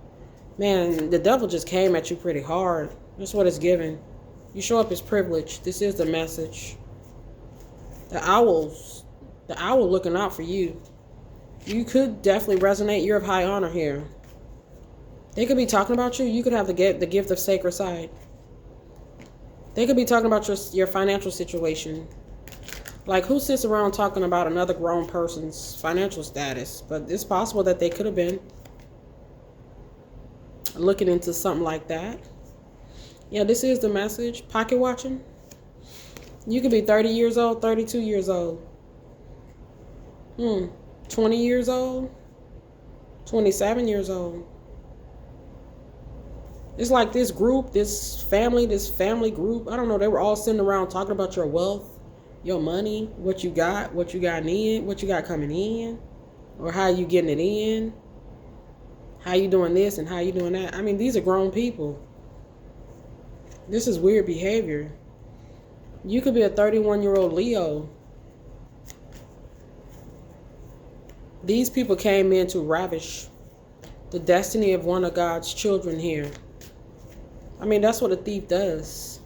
Man, the devil just came at you pretty hard. That's what it's given. You show up as privileged. This is the message. The owl looking out for you. You could definitely resonate. You're of high honor here. They could be talking about you. You could have the gift of sacred sight. They could be talking about your financial situation. Like, who sits around talking about another grown person's financial status? But it's possible that they could have been looking into something like that. Yeah, this is the message. Pocket watching. You could be 30 years old, 32 years old. 20 years old. 27 years old. It's like this group, this family group. I don't know. They were all sitting around talking about your wealth, your money, what you got in, what you got coming in, or how you getting it in, how you doing this and how you doing that. These are grown people. This is weird behavior. You could be a 31-year-old Leo. These people came in to ravish the destiny of one of God's children here. That's what a thief does.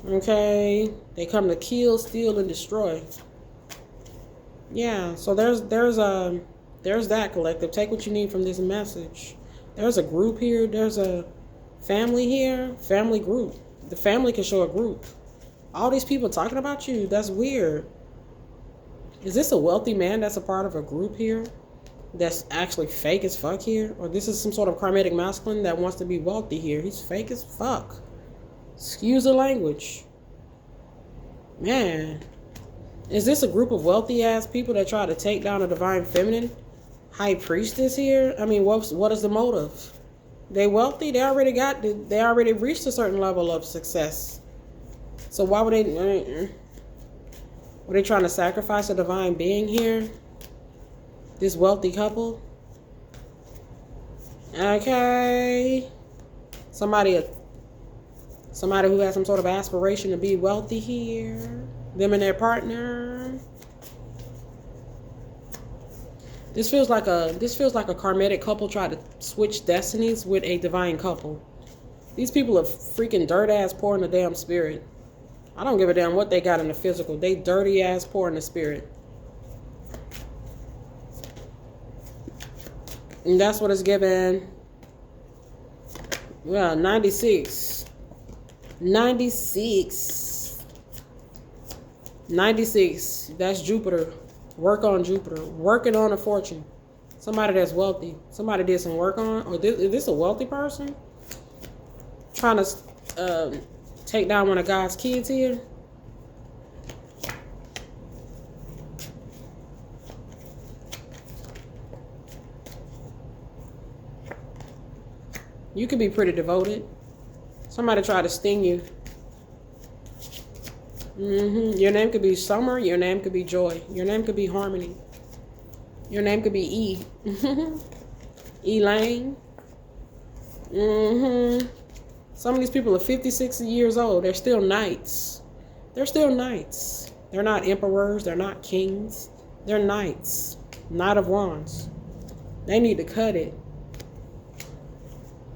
Okay? They come to kill, steal, and destroy. Yeah, so there's that collective. Take what you need from this message. There's a group here. There's a family here. Family group. The family can show a group. All these people talking about you. That's weird. Is this a wealthy man that's a part of a group here? That's actually fake as fuck here? Or this is some sort of karmic masculine that wants to be wealthy here? He's fake as fuck. Excuse the language. Man. Is this a group of wealthy ass people that try to take down a divine feminine high priestess here? What is the motive? They wealthy? They already reached a certain level of success. So why would they... Were they trying to sacrifice a divine being here? This wealthy couple? Okay. Somebody who has some sort of aspiration to be wealthy here. Them and their partner. This feels like a karmic couple tried to switch destinies with a divine couple. These people are freaking dirt ass poor in the damn spirit. I don't give a damn what they got in the physical. They dirty ass poor in the spirit. And that's what it's given. Well, 96. 96. 96. That's Jupiter. Work on Jupiter. Working on a fortune. Somebody that's wealthy. Somebody did some work on. Or is this a wealthy person? Trying to take down one of God's kids here. You could be pretty devoted. Somebody tried to sting you. Your name could be Summer. Your name could be Joy. Your name could be Harmony. Your name could be E. Elaine. Some of these people are 56 years old. They're still knights. They're still knights. They're not emperors. They're not kings. They're knights. Knight of Wands. They need to cut it.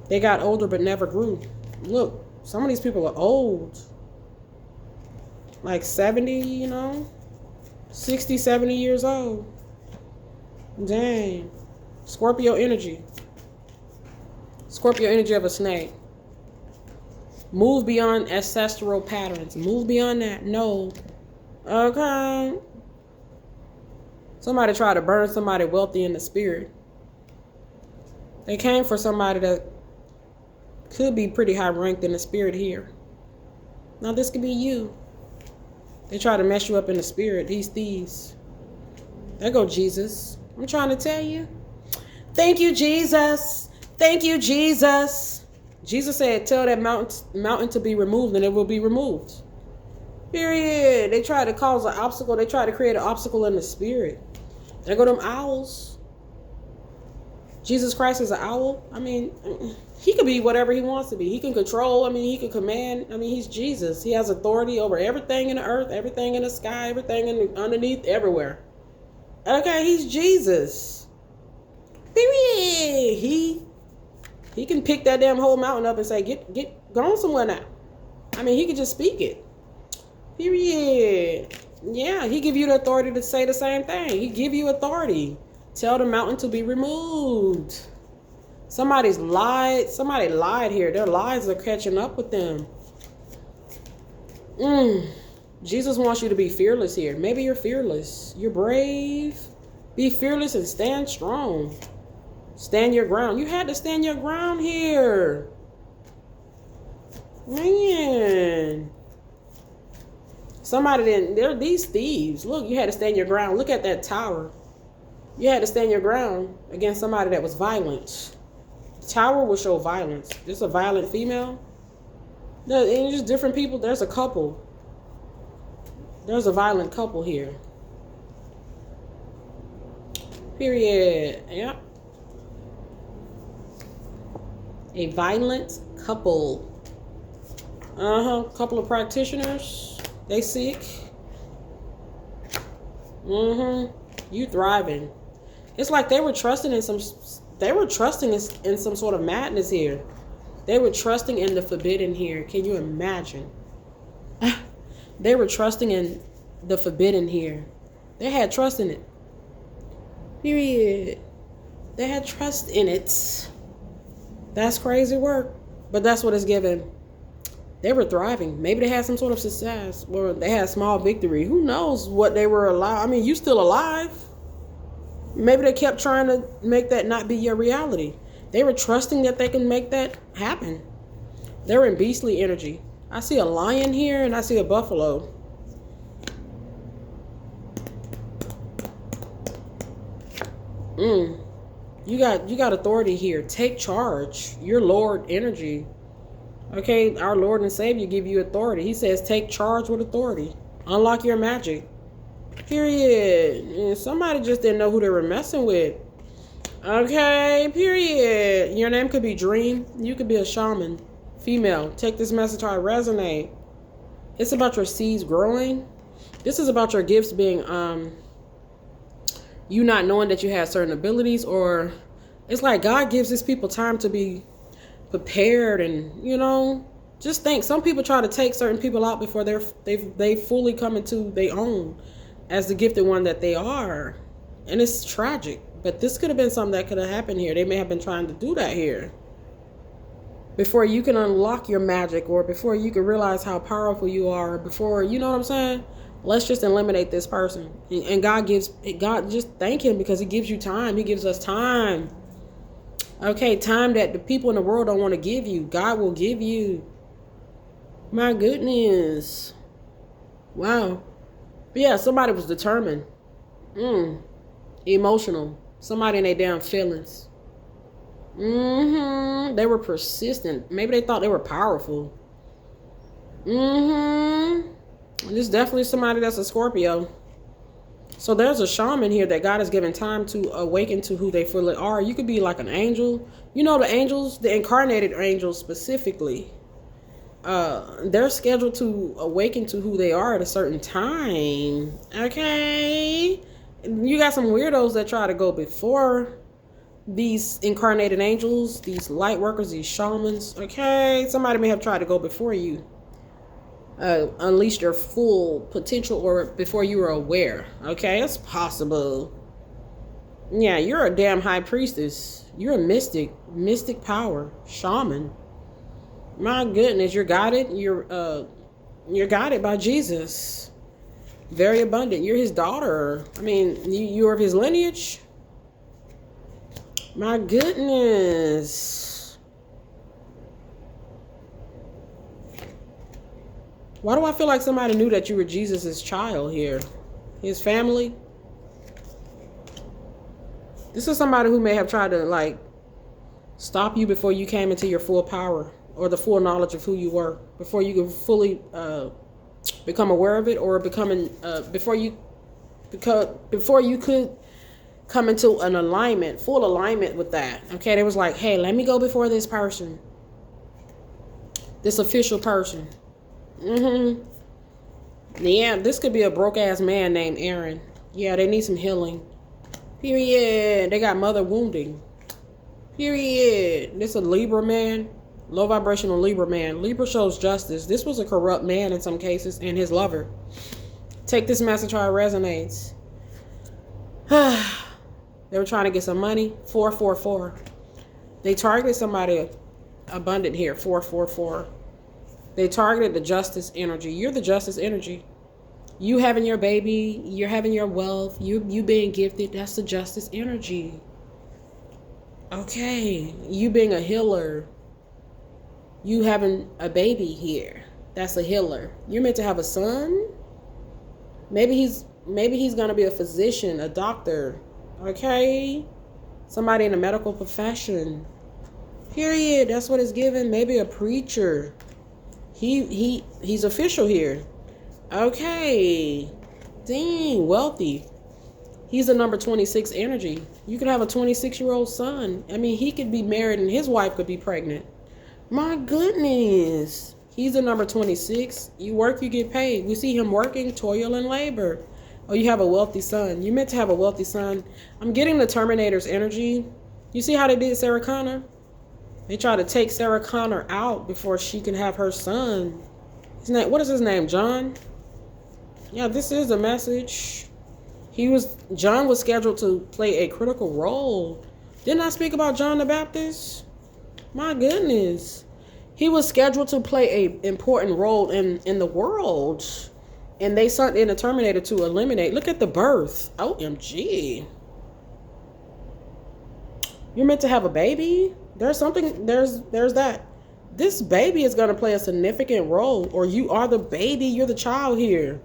They got older but never grew. Look, some of these people are old. Like 70, you know? 60, 70 years old. Dang. Scorpio energy. Scorpio energy of a snake. Move beyond ancestral patterns. Move beyond that. No. Okay. Somebody tried to burn somebody wealthy in the spirit. They came for somebody that could be pretty high ranked in the spirit here. Now this could be you. They try to mess you up in the spirit, these thieves. There go Jesus. I'm trying to tell you. Thank you, Jesus. Thank you, Jesus. Jesus said, tell that mountain to be removed and it will be removed. Period. They try to cause an obstacle. They try to create an obstacle in the spirit. There go them owls. Jesus Christ is an owl. I mean, he could be whatever he wants to be. He can control. I mean, he can command. I mean, he's Jesus. He has authority over everything in the earth, everything in the sky, everything underneath, everywhere. Okay, he's Jesus. Period. He can pick that damn whole mountain up and say, get go on somewhere now. I mean, he could just speak it. Period. Yeah, he give you the authority to say the same thing. He give you authority. Tell the mountain to be removed. Somebody lied here. Their lies are catching up with them. Jesus wants you to be fearless here. Maybe you're fearless. You're brave. Be fearless and stand strong. Stand your ground. You had to stand your ground here. Man. Somebody didn't. They're these thieves. Look, you had to stand your ground. Look at that tower. You had to stand your ground against somebody that was violent. The tower will show violence. This is a violent female. No, it's just different people. There's a couple. There's a violent couple here. Period. Yep. A violent couple. Couple of practitioners. They sick. You thriving. It's like they were trusting in some sort of madness here. They were trusting in the forbidden here. Can you imagine? They were trusting in the forbidden here. They had trust in it. Period. They had trust in it. That's crazy work. But that's what it's given. They were thriving. Maybe they had some sort of success. Or they had small victory. Who knows what they were alive. I mean, you still alive. Maybe they kept trying to make that not be your reality. They were trusting that they can make that happen. They're in beastly energy. I see a lion here and I see a buffalo. You got authority here. Take charge. Your Lord energy. Okay, our Lord and Savior give you authority. He says take charge with authority. Unlock your magic. Period. And somebody just didn't know who they were messing with. Okay, period. Your name could be Dream. You could be a shaman. Female. Take this message how it resonate. It's about your seeds growing. This is about your gifts being you not knowing that you have certain abilities, or it's like God gives his people time to be prepared. And just think, some people try to take certain people out before they fully come into their own as the gifted one that they are. And it's tragic, but this could have been something that could have happened here. They may have been trying to do that here before you can unlock your magic, or before you can realize how powerful you are, before, you know what I'm saying? Let's just eliminate this person. And God just thank him, because he gives you time. He gives us time. Okay, time that the people in the world don't want to give you, God will give you. My goodness. Wow. But yeah, somebody was determined. Emotional. Somebody in their damn feelings. They were persistent. Maybe they thought they were powerful. This is definitely somebody that's a Scorpio. So there's a shaman here that God has given time to awaken to who they fully are. You could be like an angel. You know, the angels, the incarnated angels specifically, they're scheduled to awaken to who they are at a certain time. Okay? You got some weirdos that try to go before these incarnated angels, these light workers, these shamans. Okay? Somebody may have tried to go before you. Unleash your full potential, or before you were aware. Okay, it's possible. Yeah, you're a damn high priestess. You're a mystic power, shaman. My goodness, you're guided. You're guided by Jesus. Very abundant. You're his daughter. I mean, you're of his lineage. My goodness. Why do I feel like somebody knew that you were Jesus's child here? His family? This is somebody who may have tried to, like, stop you before you came into your full power, or the full knowledge of who you were, before you could fully become aware of it, or before you could come into an alignment, full alignment with that. Okay, they was like, hey, let me go before this person, this official person. Yeah, this could be a broke ass man named Aaron. Yeah, they need some healing. Period. They got mother wounding. Period. This a Libra man. Low vibrational Libra man. Libra shows justice. This was a corrupt man in some cases, and his lover. Take this message how it resonates. They were trying to get some money. 444. They targeted somebody abundant here. 444. They targeted the justice energy. You're the justice energy. You having your baby, you're having your wealth, you being gifted, that's the justice energy. Okay. You being a healer. You having a baby here. That's a healer. You're meant to have a son. Maybe he's gonna be a physician, a doctor. Okay? Somebody in the medical profession. Period. That's what it's given. Maybe a preacher. He's official here. Okay. Dang, wealthy. He's a number 26 energy. You could have a 26-year-old son. I mean, he could be married and his wife could be pregnant. My goodness. He's a number 26. You work, you get paid. We see him working, toil and labor. Oh, you have a wealthy son. You meant to have a wealthy son. I'm getting the Terminator's energy. You see how they did Sarah Connor? They tried to take Sarah Connor out before she can have her son. His name, what is his name? John? Yeah, this is a message. John was scheduled to play a critical role. Didn't I speak about John the Baptist? My goodness. He was scheduled to play an important role in the world. And they sent in a Terminator to eliminate. Look at the birth. OMG. You're meant to have a baby? There's that. This baby is going to play a significant role, or you are the baby, you're the child here.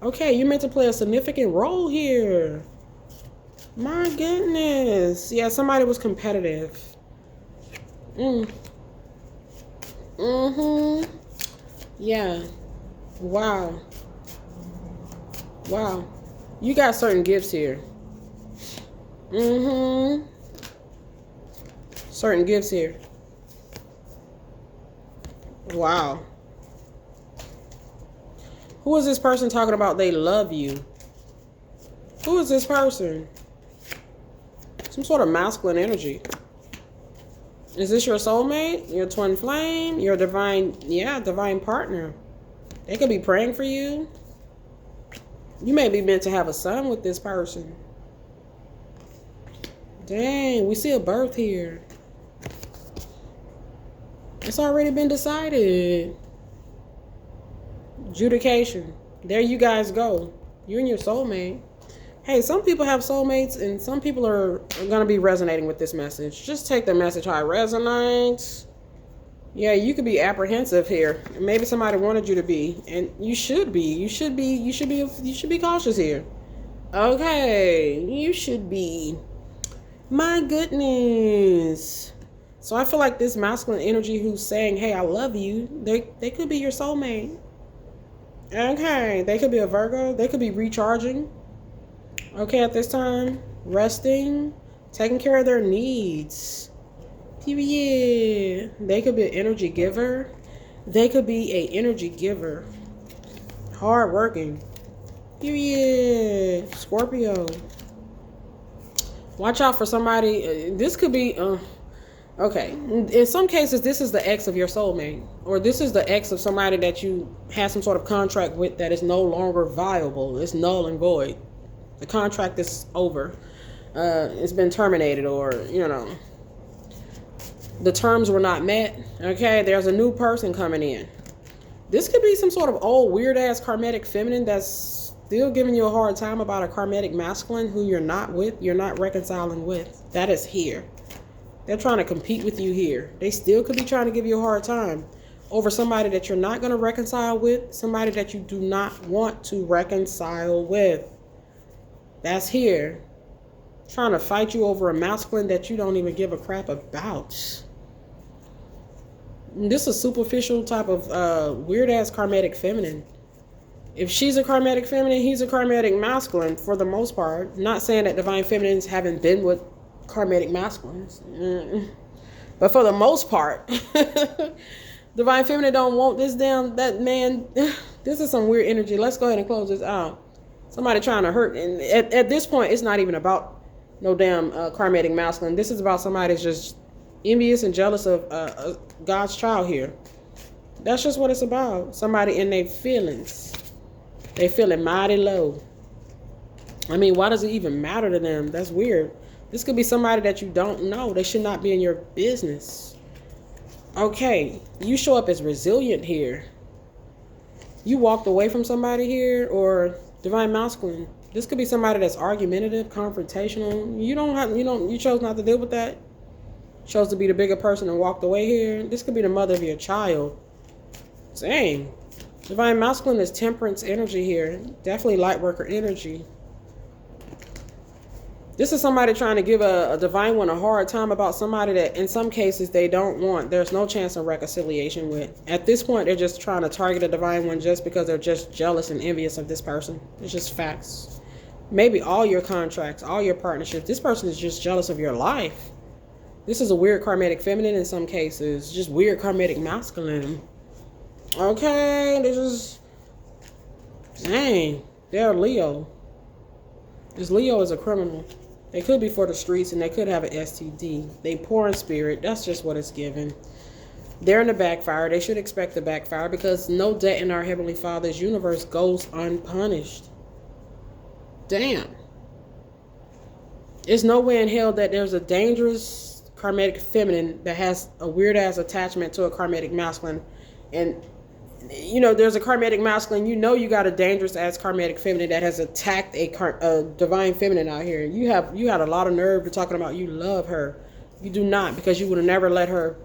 Okay, you're meant to play a significant role here. My goodness. Yeah, somebody was competitive. Yeah. Wow. Wow. You got certain gifts here. Certain gifts here. Wow. Who is this person talking about they love you? Who is this person? Some sort of masculine energy. Is this your soulmate? Your twin flame? Your divine, divine partner? They could be praying for you. You may be meant to have a son with this person. Dang, we see a birth here. It's already been decided. Adjudication. There you guys go. You and your soulmate. Hey, some people have soulmates and some people are going to be resonating with this message. Just take the message how it resonates. Yeah, you could be apprehensive here. Maybe somebody wanted you to be, and you should be. You should be cautious here. Okay, you should be. My goodness. So I feel like this masculine energy who's saying, hey, I love you, they could be your soulmate. Okay, they could be a Virgo. They could be recharging. Okay, at this time, resting, taking care of their needs. Period. They could be an energy giver. They could be an energy giver. Hard working. Period. Scorpio. Watch out for somebody. This could be, okay. In some cases, this is the ex of your soulmate. Or this is the ex of somebody that you had some sort of contract with that is no longer viable. It's null and void. The contract is over. It's been terminated, or, the terms were not met. Okay, there's a new person coming in. This could be some sort of old weird-ass karmic feminine that's still giving you a hard time about a karmic masculine who you're not with, you're not reconciling with. That is here. They're trying to compete with you here. They still could be trying to give you a hard time over somebody that you're not going to reconcile with, somebody that you do not want to reconcile with. That's here. Trying to fight you over a masculine that you don't even give a crap about. This is a superficial type of weird-ass karmic feminine. If she's a karmic feminine, he's a karmic masculine for the most part. Not saying that divine feminines haven't been with karmic masculines. But for the most part, divine feminine don't want that man. This is some weird energy. Let's go ahead and close this out. Somebody trying to hurt. And at this point, it's not even about no damn karmic masculine. This is about somebody that's just envious and jealous of God's child here. That's just what it's about. Somebody in their feelings. They feeling mighty low. I mean, why does it even matter to them? That's weird. This could be somebody that you don't know. They should not be in your business. Okay, you show up as resilient here. You walked away from somebody here, or divine masculine. This could be somebody that's argumentative, confrontational. You chose not to deal with that. Chose to be the bigger person and walked away here. This could be the mother of your child. Dang. Divine masculine is temperance energy here. Definitely light worker energy. This is somebody trying to give a divine one a hard time about somebody that in some cases they don't want. There's no chance of reconciliation with. At this point, they're just trying to target a divine one just because they're just jealous and envious of this person. It's just facts. Maybe all your contracts, all your partnerships. This person is just jealous of your life. This is a weird karmic feminine in some cases. Just weird karmic masculine. Okay, this is... Dang, they're Leo. This Leo is a criminal. They could be for the streets and they could have an STD. They poor in spirit. That's just what it's given. They're in the backfire. They should expect the backfire because no debt in our Heavenly Father's universe goes unpunished. Damn. There's no way in hell that there's a dangerous karmic feminine that has a weird ass attachment to a karmic masculine. And there's a karmic masculine, you got a dangerous ass karmic feminine that has attacked a divine feminine out here. You had a lot of nerve to talking about you love her. You do not, because you would have never let her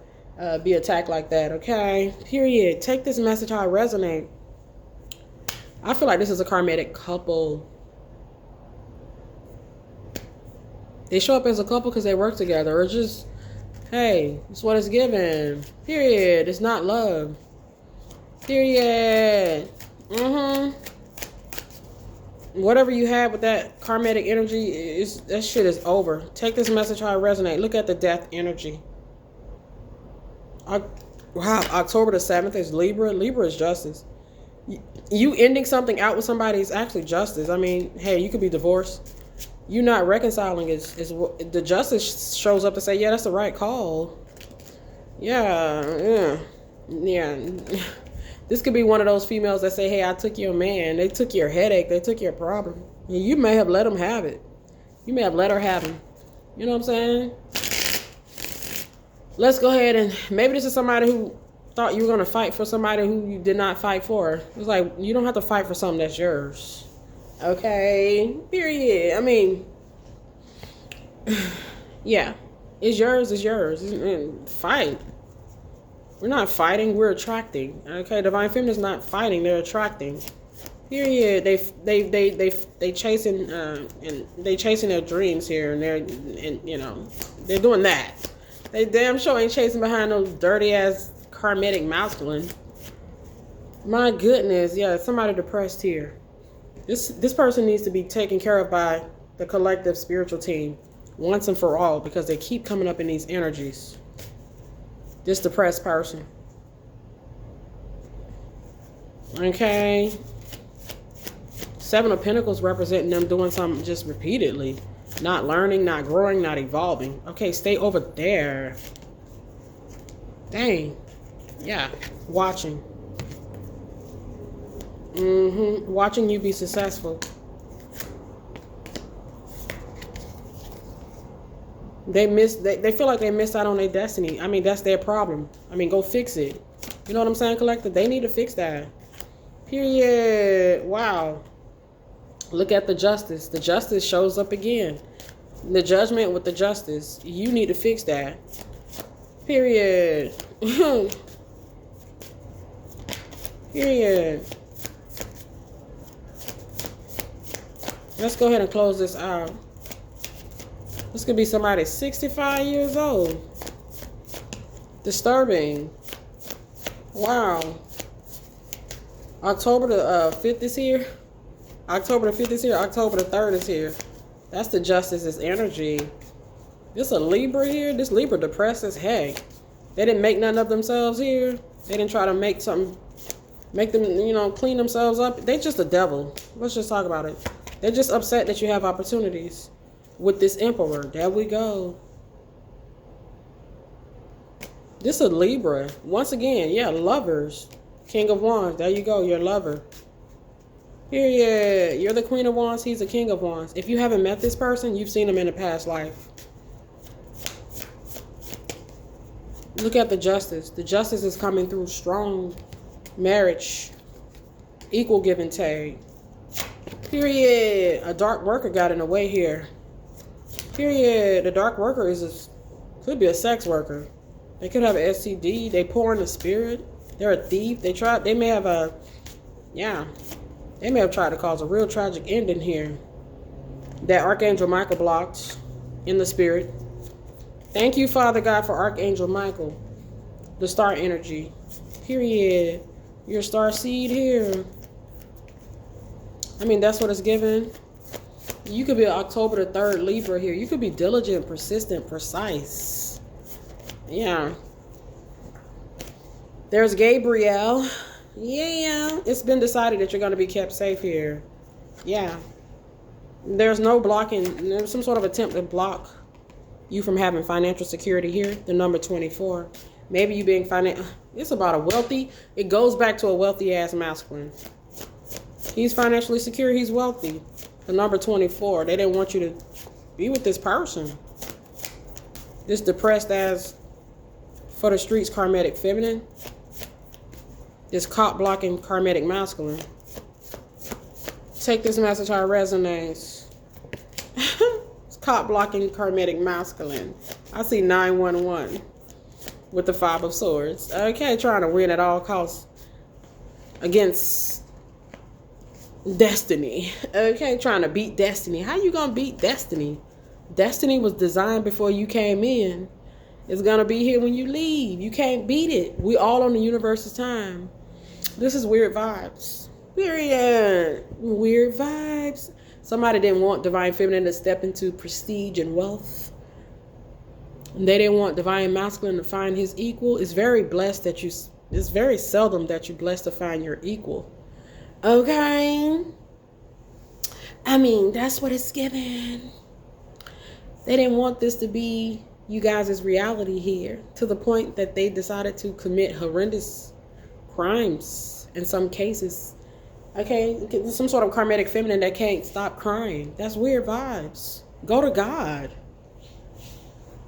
be attacked like that. Okay, period. Take this message how it resonates. I feel like this is a karmic couple. They show up as a couple because they work together, or just, hey, it's what it's given. Period. It's not love. Period. Whatever you had with that karmic energy, that shit is over. Take this message how it resonates. Look at the death energy. Wow, October the 7th is Libra. Libra is justice. You ending something out with somebody is actually justice. I mean, hey, you could be divorced. You not reconciling is what the justice shows up to say, yeah, that's the right call. Yeah. This could be one of those females that say, hey, I took your man. They took your headache. They took your problem. And you may have let them have it. You may have let her have him. You know what I'm saying? Let's go ahead and maybe this is somebody who thought you were going to fight for somebody who you did not fight for. It's like, you don't have to fight for something that's yours. Okay? Period. I mean, yeah. It's yours, it's yours. Fight. We're not fighting, we're attracting. Okay, divine feminine's not fighting, they're attracting. Period. They chasing and they chasing their dreams here, and they're doing that. They damn sure ain't chasing behind those dirty ass karmic masculine. My goodness, yeah, somebody depressed here. This person needs to be taken care of by the collective spiritual team once and for all, because they keep coming up in these energies. This depressed person. Okay. 7 of Pentacles representing them doing something just repeatedly. Not learning, not growing, not evolving. Okay, stay over there. Dang. Yeah. Watching. Watching you be successful. They feel like they missed out on their destiny. I mean, that's their problem. I mean, go fix it. You know what I'm saying, collective? They need to fix that. Period. Wow. Look at the justice. The justice shows up again. The judgment with the justice. You need to fix that. Period. Period. Let's go ahead and close this out. This could be somebody 65 years old. Disturbing. Wow. October the 5th is here. October the 5th is here. October the 3rd is here. That's the justice's energy. This a Libra here. This Libra depressed as heck. They didn't make nothing of themselves here. They didn't try to make something, make them, clean themselves up. They just a devil. Let's just talk about it. They're just upset that you have opportunities. With this Emperor, there we go. This is Libra. Once again, yeah, lovers. King of Wands, there you go, your lover. Period. You're the Queen of Wands, he's the King of Wands. If you haven't met this person, you've seen him in a past life. Look at the justice. The justice is coming through strong. Marriage. Equal give and take. Period. A dark worker got in the way here. Period. The dark worker could be a sex worker. They could have an STD. They pour in the spirit. They're a thief. They may have tried to cause a real tragic ending here. That Archangel Michael blocked in the spirit. Thank you, Father God, for Archangel Michael. The star energy. Period. Your star seed here. I mean, that's what it's given. You could be October the 3rd Libra here. You could be diligent, persistent, precise. Yeah. There's Gabriel. Yeah. It's been decided that you're going to be kept safe here. Yeah. There's no blocking. There's some sort of attempt to block you from having financial security here. The number 24. Maybe you being it's about a wealthy. It goes back to a wealthy ass masculine. He's financially secure. He's wealthy. The number 24. They didn't want you to be with this person. This depressed as for the streets karmic feminine. This cop blocking karmic masculine. Take this message how it resonates. It's cop blocking karmic masculine. I see 911 with the 5 of swords. Okay, trying to win at all costs against destiny. Okay, trying to beat destiny. How you gonna beat destiny? Destiny was designed before you came in. It's gonna be here when you leave. You can't beat it. We all on the universe's time. This is weird vibes. Period. Weird vibes. Somebody didn't want divine feminine to step into prestige and wealth. They didn't want divine masculine to find his equal. It's very blessed that it's very seldom that you're blessed to find your equal. Okay. I mean, that's what it's given. They didn't want this to be you guys' reality here, to the point that they decided to commit horrendous crimes in some cases. Okay, some sort of karmic feminine that can't stop crying. That's weird vibes. Go to God.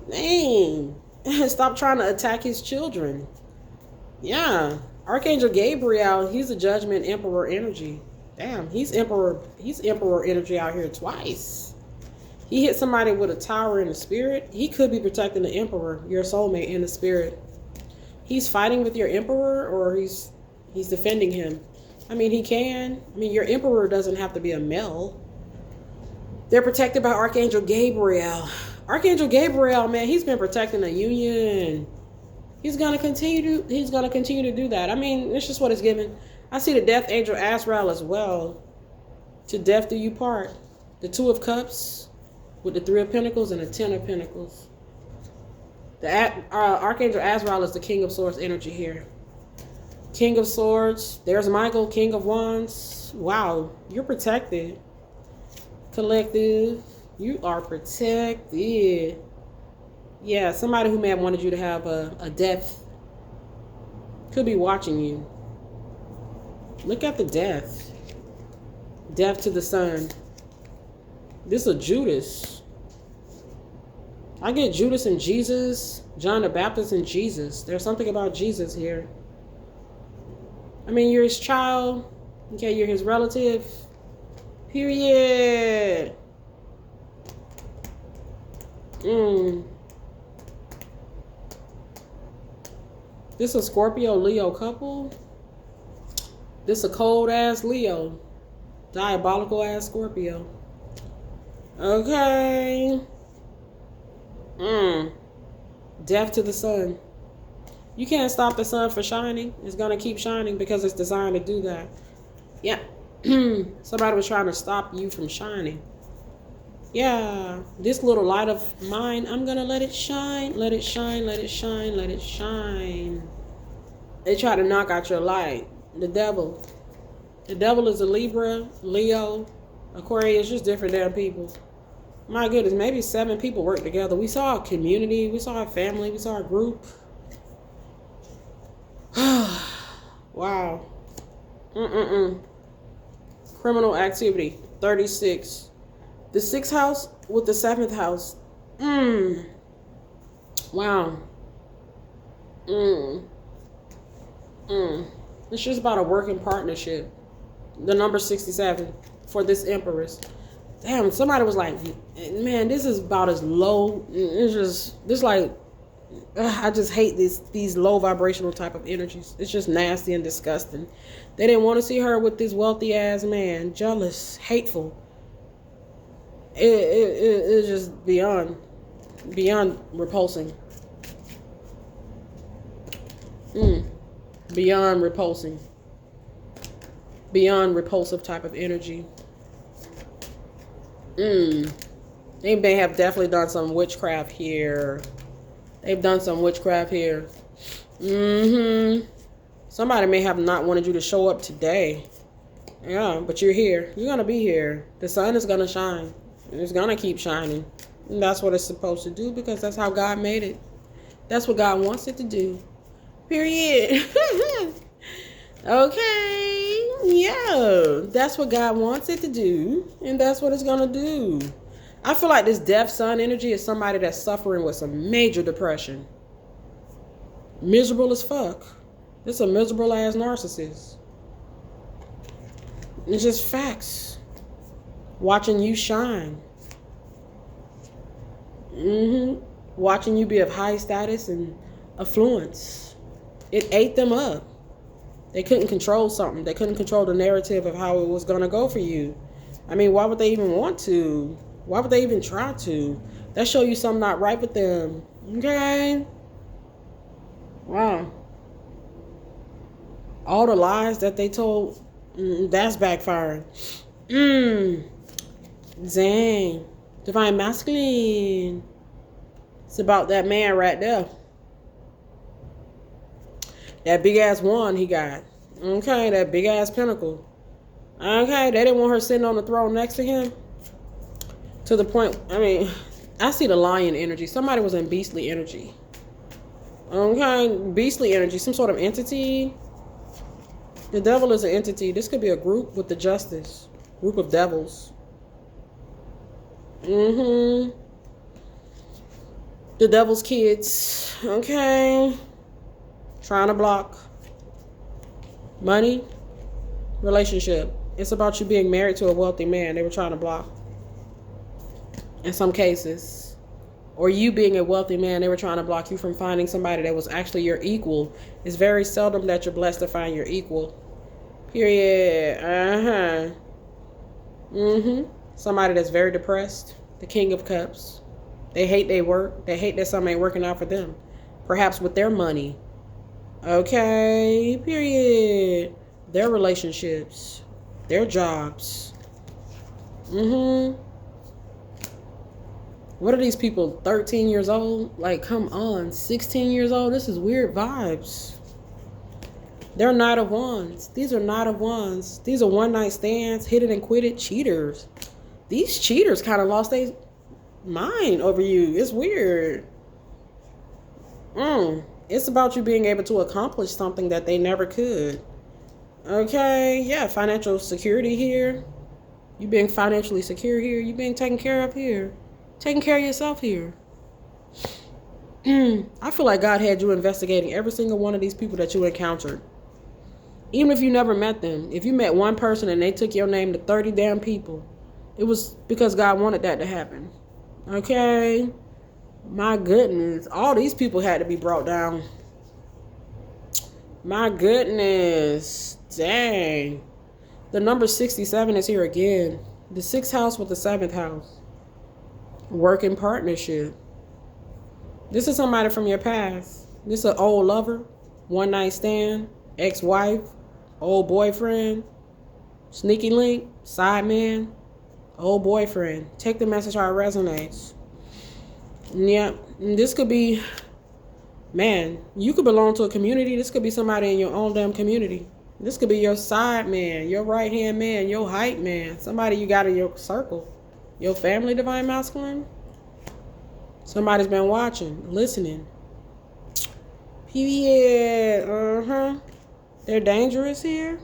Dang. Stop trying to attack his children. Yeah. Archangel Gabriel, he's a judgment emperor energy. Damn, he's emperor energy out here twice. He hit somebody with a tower in the spirit. He could be protecting the emperor, your soulmate, in the spirit. He's fighting with your emperor, or he's defending him. I mean, he can. I mean, your emperor doesn't have to be a male. They're protected by Archangel Gabriel. Archangel Gabriel, man, he's been protecting the union. He's gonna continue to do that. I mean, it's just what it's given. I see the death angel Azrael as well. To death do you part. The 2 of Cups with the 3 of Pentacles and the 10 of Pentacles. The Archangel Azrael is the King of Swords energy here. King of Swords. There's Michael, King of Wands. Wow, you're protected. Collective, you are protected. Yeah, somebody who may have wanted you to have a death could be watching you. Look at the death. Death to the sun. This is a Judas. I get Judas and Jesus, John the Baptist and Jesus. There's something about Jesus here. I mean, you're his child. Okay, you're his relative. Period. This a Scorpio Leo couple. This a cold ass Leo. Diabolical ass Scorpio. Okay. Death to the sun. You can't stop the sun from shining. It's gonna keep shining because it's designed to do that. Yeah. Somebody was trying to stop you from shining. Yeah. This little light of mine, I'm gonna let it shine. Let it shine. Let it shine. Let it shine. They try to knock out your light. The devil. The devil is a Libra, Leo, Aquarius, just different damn people. My goodness, maybe 7 people work together. We saw a community, we saw a family, we saw a group. Wow. Criminal activity, 36. The 6th house with the 7th house. Wow. It's just about a working partnership. The number 67 for this Empress. Damn, somebody was like, man, this is about as low. It's just, this like, I just hate these low vibrational type of energies. It's just nasty and disgusting. They didn't want to see her with this wealthy ass man. Jealous, hateful. It's just beyond repulsing. Beyond repulsing. Beyond repulsive type of energy. They may have definitely done some witchcraft here. They've done some witchcraft here. Somebody may have not wanted you to show up today. Yeah, but you're here. You're going to be here. The sun is going to shine. It's going to keep shining. And that's what it's supposed to do because that's how God made it. That's what God wants it to do. Period. Okay. Yeah. That's what God wants it to do. And that's what it's going to do. I feel like this deaf sun energy is somebody that's suffering with some major depression. Miserable as fuck. This is a miserable ass narcissist. It's just facts. Watching you shine. Watching you be of high status and affluence. It ate them up. They couldn't control something. They couldn't control the narrative of how it was going to go for you. I mean, why would they even want to? Why would they even try to? That show you something not right with them. Okay? Wow. All the lies that they told, that's backfiring. Dang. Divine masculine. It's about that man right there. That big ass one he got. Okay, that big ass pentacle. Okay, they didn't want her sitting on the throne next to him. To the point, I mean, I see the lion energy. Somebody was in beastly energy. Okay, beastly energy, some sort of entity. The devil is an entity. This could be a group with the justice. Group of devils. The devil's kids. Okay. Trying to block. Money. Relationship. It's about you being married to a wealthy man. They were trying to block. In some cases. Or you being a wealthy man, they were trying to block you from finding somebody that was actually your equal. It's very seldom that you're blessed to find your equal. Period. Somebody that's very depressed. The King of Cups. They hate their work. They hate that something ain't working out for them. Perhaps with their money. Okay. Period. Their relationships. Their jobs. What are these people, 13 years old? Like, come on, 16 years old? This is weird vibes. They're Knight of Wands. These are Knight of Wands. These are one-night stands, hit it and quit it cheaters. These cheaters kind of lost their mind over you. It's weird. It's about you being able to accomplish something that they never could. Okay, yeah, financial security here. You being financially secure here. You being taken care of here. Taking care of yourself here. I feel like God had you investigating every single one of these people that you encountered. Even if you never met them. If you met one person and they took your name to 30 damn people, it was because God wanted that to happen. Okay? My goodness. All these people had to be brought down. My goodness. Dang. The number 67 is here again. The 6th house with the 7th house. Working partnership. This is somebody from your past. This is an old lover, one night stand, ex-wife, old boyfriend, sneaky link, side man, old boyfriend. Take the message how it resonates. Yeah, this could be, man, you could belong to a community. This could be somebody in your own damn community. This could be your side man, your right-hand man, your hype man, somebody you got in your circle. Your family, divine masculine? Somebody's been watching, listening. Period. They're dangerous here?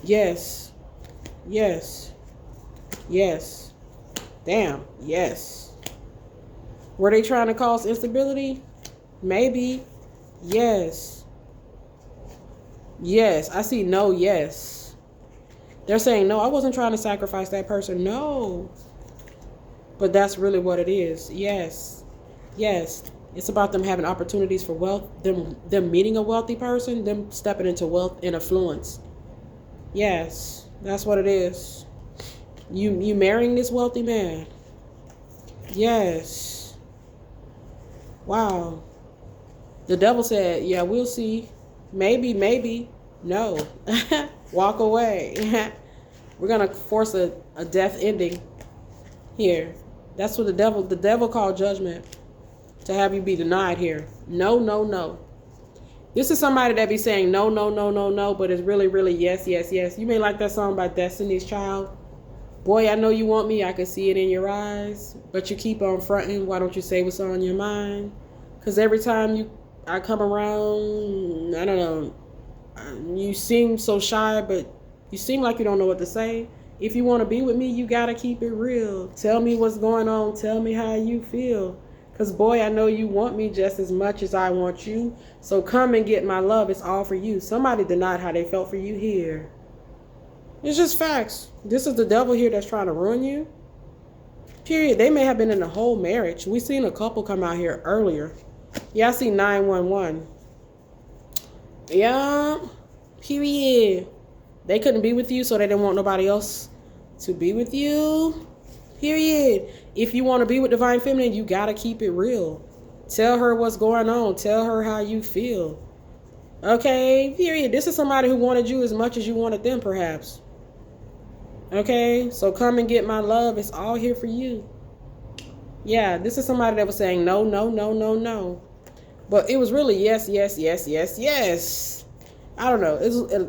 Yes. Yes. Yes. Damn. Yes. Were they trying to cause instability? Maybe. Yes. Yes. I see no yes. They're saying, no, I wasn't trying to sacrifice that person. No. But that's really what it is. Yes. Yes. It's about them having opportunities for wealth, them meeting a wealthy person, them stepping into wealth and affluence. Yes. That's what it is. You marrying this wealthy man. Yes. Wow. The devil said, yeah, we'll see. Maybe. No. Walk away. We're going to force a death ending here. That's what the devil called judgment, to have you be denied here. No. This is somebody that be saying no, but it's really yes. You may like that song by Destiny's Child. Boy, I know you want me. I can see it in your eyes, but you keep on fronting. Why don't you say what's on your mind? Because every time I come around, I don't know, you seem so shy, but you seem like you don't know what to say. If you want to be with me, you got to keep it real. Tell me what's going on. Tell me how you feel. Because, boy, I know you want me just as much as I want you. So come and get my love. It's all for you. Somebody denied how they felt for you here. It's just facts. This is the devil here that's trying to ruin you. Period. They may have been in a whole marriage. We seen a couple come out here earlier. Yeah, I see 911. Yeah. Period. They couldn't be with you, so they didn't want nobody else to be with you. Period. If you want to be with Divine Feminine, you got to keep it real. Tell her what's going on. Tell her how you feel. Okay? Period. This is somebody who wanted you as much as you wanted them, perhaps. Okay? So come and get my love. It's all here for you. Yeah, this is somebody that was saying no. But it was really yes. I don't know.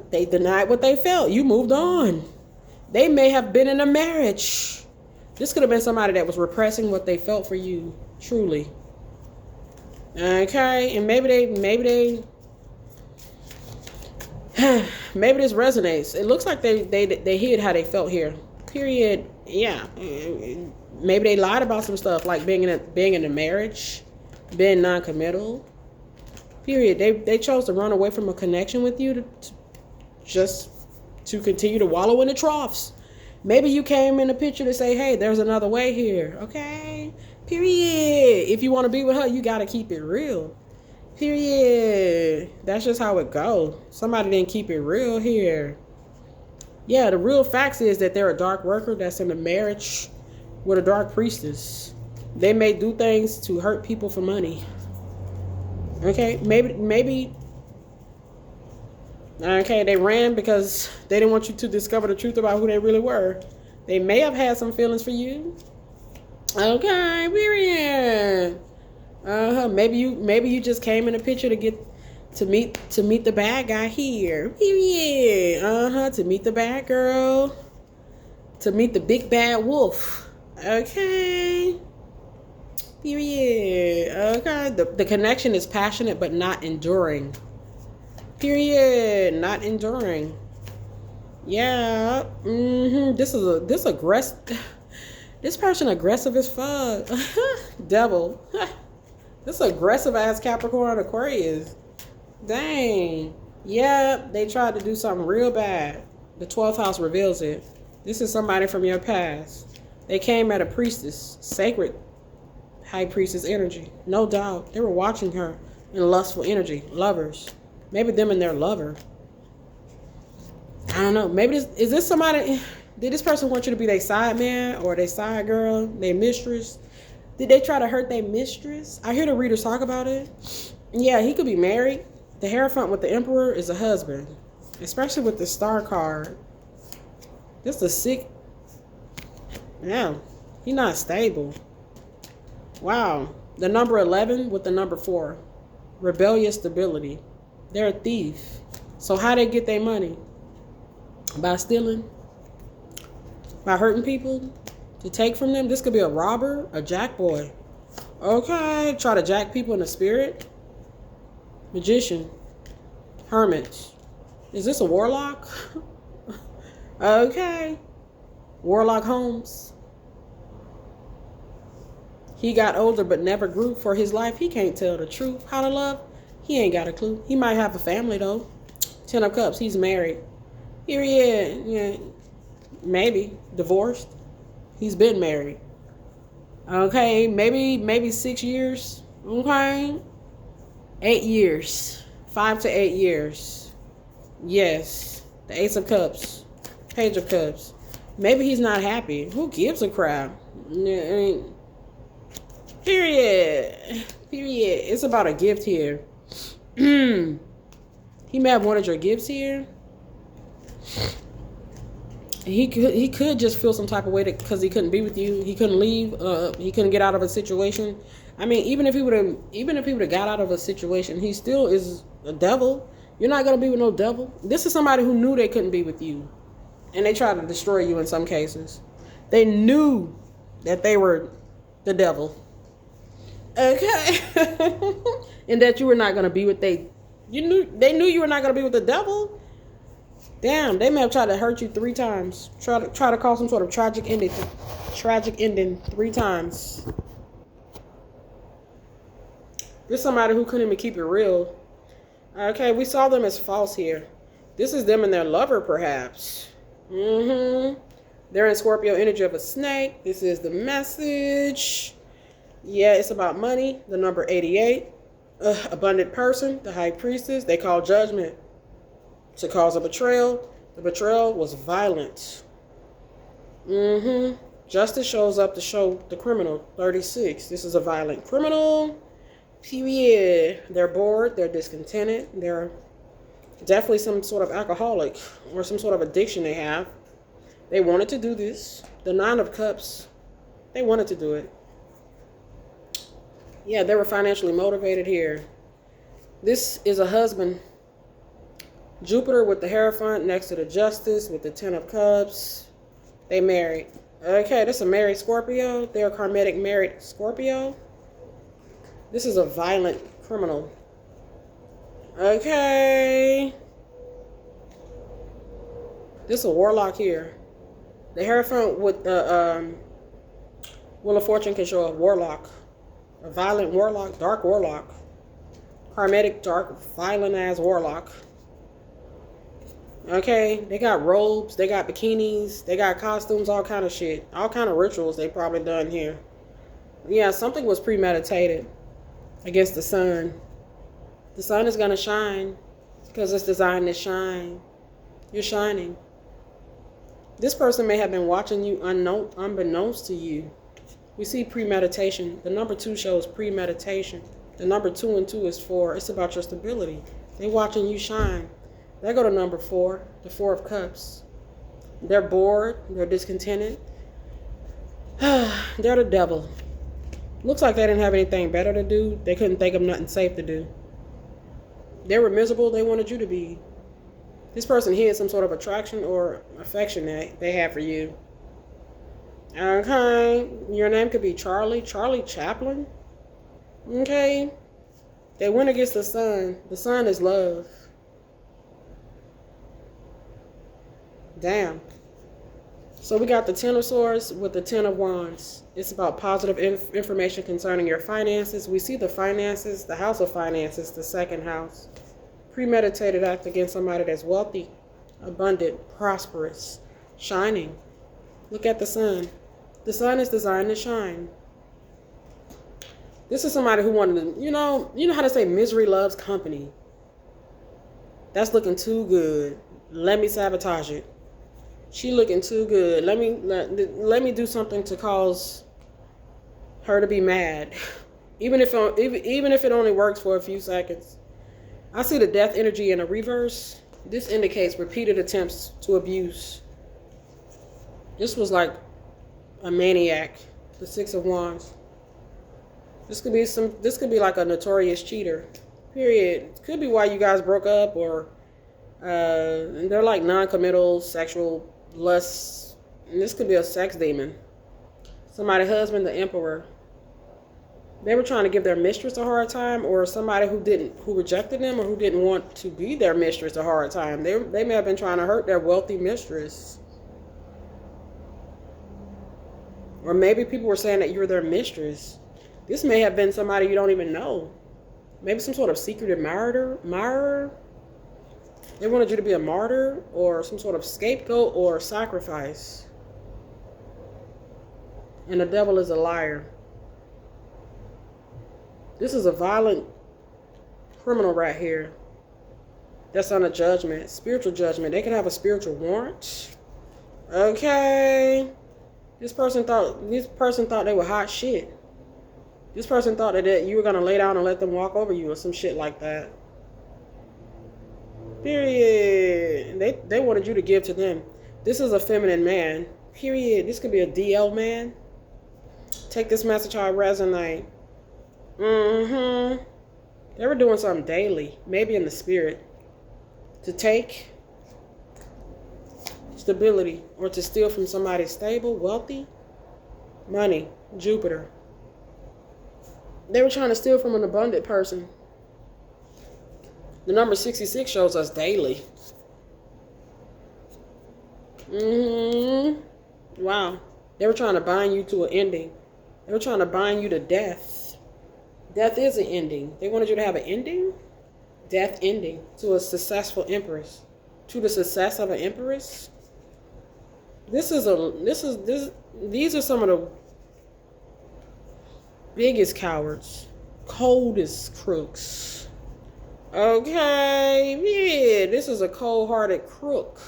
They denied what they felt. You moved on. They may have been in a marriage. This could have been somebody that was repressing what they felt for you, truly. Okay, and maybe this resonates. It looks like they hid how they felt here. Period. Yeah. Maybe they lied about some stuff, like being in a marriage, being non-committal. Period. They chose to run away from a connection with you just to continue to wallow in the troughs. Maybe you came in the picture to say, hey, there's another way here. Okay? Period. If you want to be with her, you got to keep it real. Period. That's just how it goes. Somebody didn't keep it real here. Yeah, the real facts is that they're a dark worker that's in a marriage with a dark priestess. They may do things to hurt people for money. Okay, maybe. Okay, they ran because they didn't want you to discover the truth about who they really were. They may have had some feelings for you. Okay, period. Maybe you just came in the picture to meet the bad guy here. Period. To meet the bad girl. To meet the big bad wolf. Okay. Period. Okay. The connection is passionate but not enduring. Period. Not enduring. Yeah. This person aggressive as fuck. Devil. This aggressive ass Capricorn Aquarius. Dang. Yep, they tried to do something real bad. The 12th house reveals it. This is somebody from your past. They came at a priestess, sacred high priestess energy. No doubt. They were watching her in lustful energy. Lovers. Maybe them and their lover. I don't know. Maybe is this somebody... Did this person want you to be their side man or their side girl, their mistress? Did they try to hurt their mistress? I hear the readers talk about it. Yeah, he could be married. The Hierophant with the Emperor is a husband, especially with the Star card. This is sick. Yeah, he's not stable. Wow. The number 11 with the number 4. Rebellious stability. They're a thief. So how they get their money? By stealing? By hurting people? To take from them? This could be a robber, a jack boy. Okay, try to jack people in the spirit. Magician. Hermit. Is this a warlock? Okay. Warlock Holmes. He got older but never grew for his life. He can't tell the truth. How to love? He ain't got a clue. He might have a family though. 10 of Cups. He's married. Period. Yeah. Maybe. Divorced. He's been married. Okay. Maybe 6 years. Okay. 8 years. 5 to 8 years. Yes. The Ace of Cups. Page of Cups. Maybe he's not happy. Who gives a crap? Period. Period. It's about a gift here. He may have wanted your gifts here. He could just feel some type of way because he couldn't be with you. He couldn't leave. He couldn't get out of a situation. I mean, even if he would have got out of a situation, he still is a devil. You're not gonna be with no devil. This is somebody who knew they couldn't be with you, and they tried to destroy you in some cases. They knew that they were the devil. Okay, and that you were not gonna be with they knew you were not gonna be with the devil. Damn, they may have tried to hurt you 3 times. Try to cause some sort of tragic ending 3 times. There's somebody who couldn't even keep it real. Okay, we saw them as false here. This is them and their lover, perhaps. They're in Scorpio energy of a snake. This is the message. Yeah, it's about money. The number 88. Abundant person. The high priestess. They call judgment to cause a betrayal. The betrayal was violent. Justice shows up to show the criminal. 36. This is a violent criminal. Period. They're bored. They're discontented. They're definitely some sort of alcoholic or some sort of addiction they have. They wanted to do this. The 9 of Cups. They wanted to do it. Yeah, they were financially motivated here. This is a husband Jupiter with the Hierophant next to the Justice with the Ten of Cups. They married. Okay, this is a married Scorpio. They're a karmic married Scorpio. This is a violent criminal. Okay. This is a warlock here. The Hierophant with the Wheel of Fortune can show a warlock. A violent warlock, dark warlock. Karmic, dark, violent ass warlock. Okay, they got robes, they got bikinis, they got costumes, all kind of shit. All kind of rituals they probably done here. Yeah, something was premeditated against the sun. The sun is going to shine because it's designed to shine. You're shining. This person may have been watching you unbeknownst to you. We see premeditation. The number 2 shows premeditation. The number 2 and 2 is 4. It's about your stability. They're watching you shine. They go to number 4, the 4 of Cups. They're bored. They're discontented. They're the devil. Looks like they didn't have anything better to do. They couldn't think of nothing safe to do. They were miserable. They wanted you to be. This person hid some sort of attraction or affection that they had for you. Okay. Your name could be Charlie. Charlie Chaplin. Okay. They went against the sun. The sun is love. Damn. So we got the 10 of Swords with the 10 of Wands. It's about positive information concerning your finances. We see the finances, the house of finances, the second house. Premeditated act against somebody that's wealthy, abundant, prosperous, shining. Look at the sun. The sun is designed to shine. This is somebody who wanted to, you know how to say misery loves company. That's looking too good. Let me sabotage it. She looking too good. Let me do something to cause her to be mad. Even if it only works for a few seconds. I see the death energy in a reverse. This indicates repeated attempts to abuse. This was like a maniac. The 6 of Wands. This could be like a notorious cheater. Period. Could be why you guys broke up, or they're like non-committal sexual lust. And this could be a sex demon. Somebody's husband, the Emperor. They were trying to give their mistress a hard time, or somebody who rejected them, or who didn't want to be their mistress a hard time. They may have been trying to hurt their wealthy mistress. Or maybe people were saying that you're their mistress. This may have been somebody you don't even know. Maybe some sort of secret admirer. They wanted you to be a martyr, or some sort of scapegoat, or sacrifice. And the devil is a liar. This is a violent criminal right here. That's on a judgment, spiritual judgment. They can have a spiritual warrant. Okay. This person thought they were hot shit. This person thought that you were gonna lay down and let them walk over you, or some shit like that. Period. They wanted you to give to them. This is a feminine man. Period. This could be a DL man. Take this message how it resonate. They were doing something daily, maybe in the spirit, to take stability, or to steal from somebody stable, wealthy, money, Jupiter. They were trying to steal from an abundant person. The number 66 shows us daily. Wow. They were trying to bind you to an ending. They were trying to bind you to death. Death is an ending. They wanted you to have an ending. Death ending to a successful empress. To the success of an empress. These are some of the biggest cowards. Coldest crooks. Okay, yeah, this is a cold-hearted crook.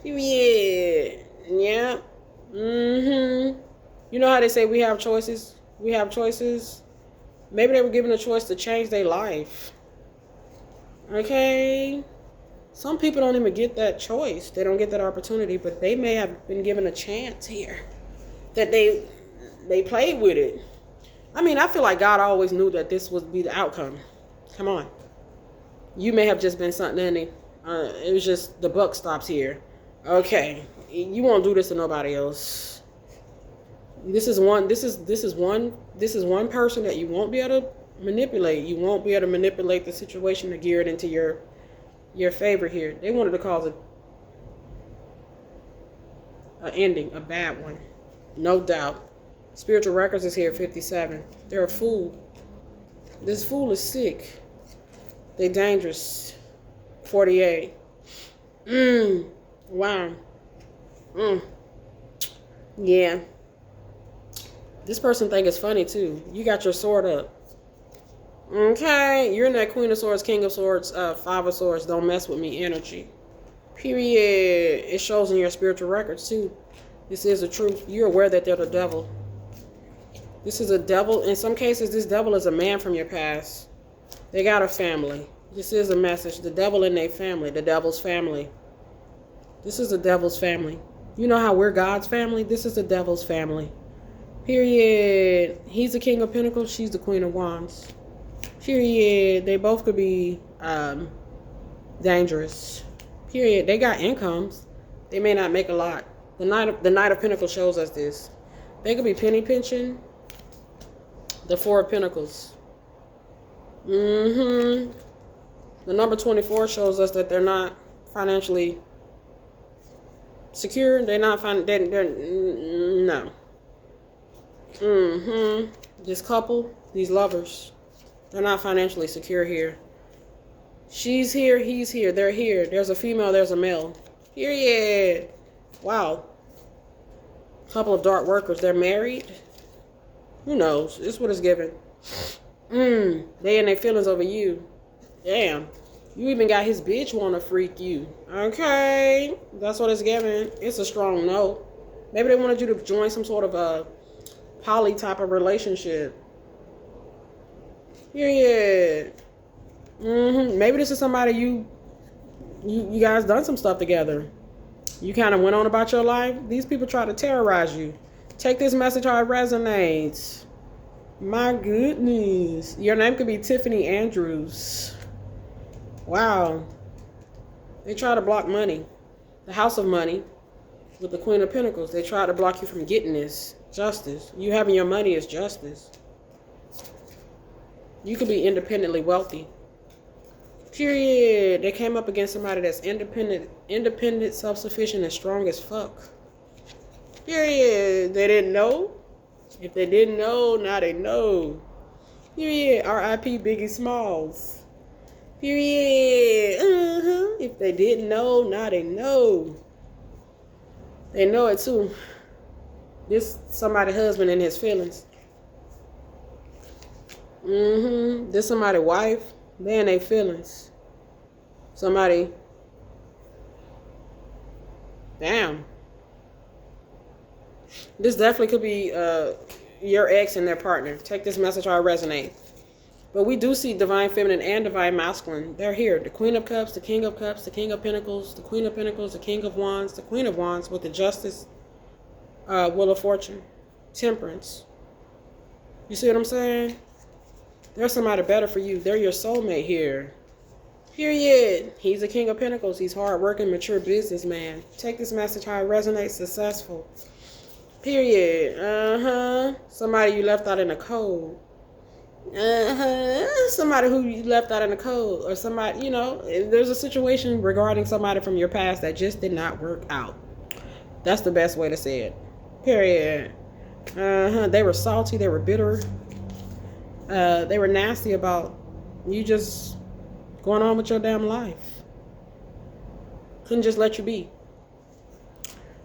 Yeah, yeah. You know how they say we have choices? We have choices. Maybe they were given a choice to change their life. Okay. Some people don't even get that choice. They don't get that opportunity, but they may have been given a chance here. That they played with it. I mean, I feel like God always knew that this would be the outcome. Come on. You may have just been something It was just the buck stops here. Okay, you won't do this to nobody else. This is one person that you won't be able to manipulate. You won't be able to manipulate the situation to gear it into your favor here. They wanted to cause a ending, a bad one. No doubt. Spiritual records is here, 57. They're a fool. This fool is sick. They dangerous. 48. Wow. Yeah. This person think it's funny too. You got your sword up. Okay. You're in that Queen of Swords, King of Swords, Five of Swords. Don't mess with me energy. Period. It shows in your spiritual records too. This is the truth. You're aware that they're the devil. This is a devil. In some cases, this devil is a man from your past. They got a family. This is a message. The devil in their family. The devil's family. This is the devil's family. You know how we're God's family? This is the devil's family. Period. He's the King of Pentacles. She's the Queen of Wands. Period. They both could be dangerous. Period. They got incomes. They may not make a lot. The Knight of Pentacles shows us this. They could be penny pinching. The Four of Pentacles. The number 24 shows us that they're not financially secure. They're not no. This couple, these lovers, they're not financially secure here. She's here, he's here, they're here. There's a female, there's a male. Period. Wow. Couple of dark workers, they're married. Who knows? This is what it's given. They in their feelings over you. Damn. You even got his bitch want to freak you. Okay. That's what it's given. It's a strong no. Maybe they wanted you to join some sort of a poly type of relationship. Period. Maybe this is somebody you guys done some stuff together. You kind of went on about your life. These people try to terrorize you. Take this message how it resonates. My goodness. Your name could be Tiffany Andrews. Wow. They try to block money. The House of Money with the Queen of Pentacles. They try to block you from getting this. Justice. You having your money is justice. You could be independently wealthy. Period. They came up against somebody that's independent, self-sufficient, and strong as fuck. Period. They didn't know. If they didn't know, now they know. Period. R.I.P. Biggie Smalls. Period. If they didn't know, now they know. They know it too. This somebody's husband in his feelings. This somebody's wife. They in their feelings. Somebody. Damn. This definitely could be your ex and their partner. Take this message how it resonates. But we do see divine feminine and divine masculine. They're here. The Queen of Cups, the King of Cups, the King of Pentacles, the Queen of Pentacles, the King of Wands, the Queen of Wands with the Justice, Wheel of Fortune, Temperance. You see what I'm saying? There's somebody better for you. They're your soulmate here. Period. He's the King of Pentacles. He's hardworking, mature businessman. Take this message how it resonates. Successful. Period. Somebody you left out in the cold. Somebody who you left out in the cold. Or somebody, you know, there's a situation regarding somebody from your past that just did not work out. That's the best way to say it. Period. They were salty. They were bitter. They were nasty about you just going on with your damn life. Couldn't just let you be.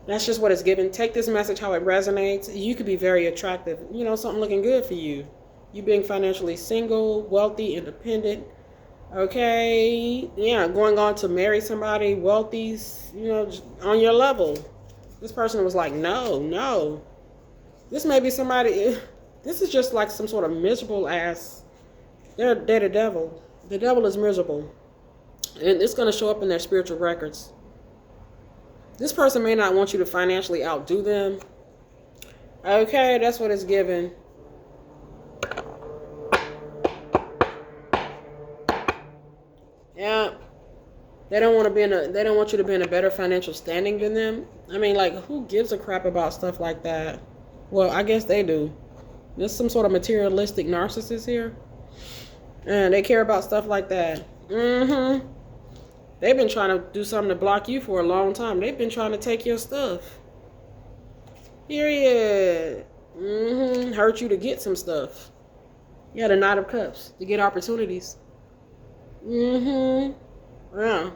That's just what it's given. Take this message how it resonates. You could be very attractive. You know, something looking good for you. You being financially single, wealthy, independent. Okay. Yeah, going on to marry somebody wealthy, you know, on your level. This person was like, no. This may be somebody, this is just like some sort of miserable ass. They're the devil. The devil is miserable. And it's going to show up in their spiritual records. This person may not want you to financially outdo them. Okay, that's what it's given. Yeah. They don't want to be in a. They don't want you to be in a better financial standing than them. I mean, like, who gives a crap about stuff like that? Well, I guess they do. There's some sort of materialistic narcissist here, and they care about stuff like that. Mm-hmm. They've been trying to do something to block you for a long time. They've been trying to take your stuff. Period. Mm-hmm. Hurt you to get some stuff. Yeah, the Knight of Cups to get opportunities. Mm-hmm. Yeah.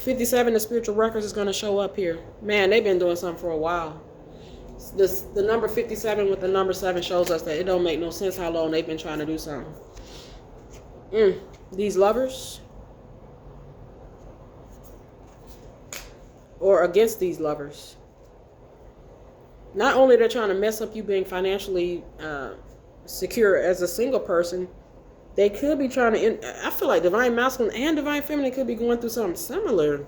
57, the spiritual records is going to show up here. Man, they've been doing something for a while. The number 57 with the number 7 shows us that it don't make no sense how long they've been trying to do something. These lovers, or against these lovers. Not only they're trying to mess up you being financially secure as a single person, they could be trying to, I feel like divine masculine and divine feminine could be going through something similar.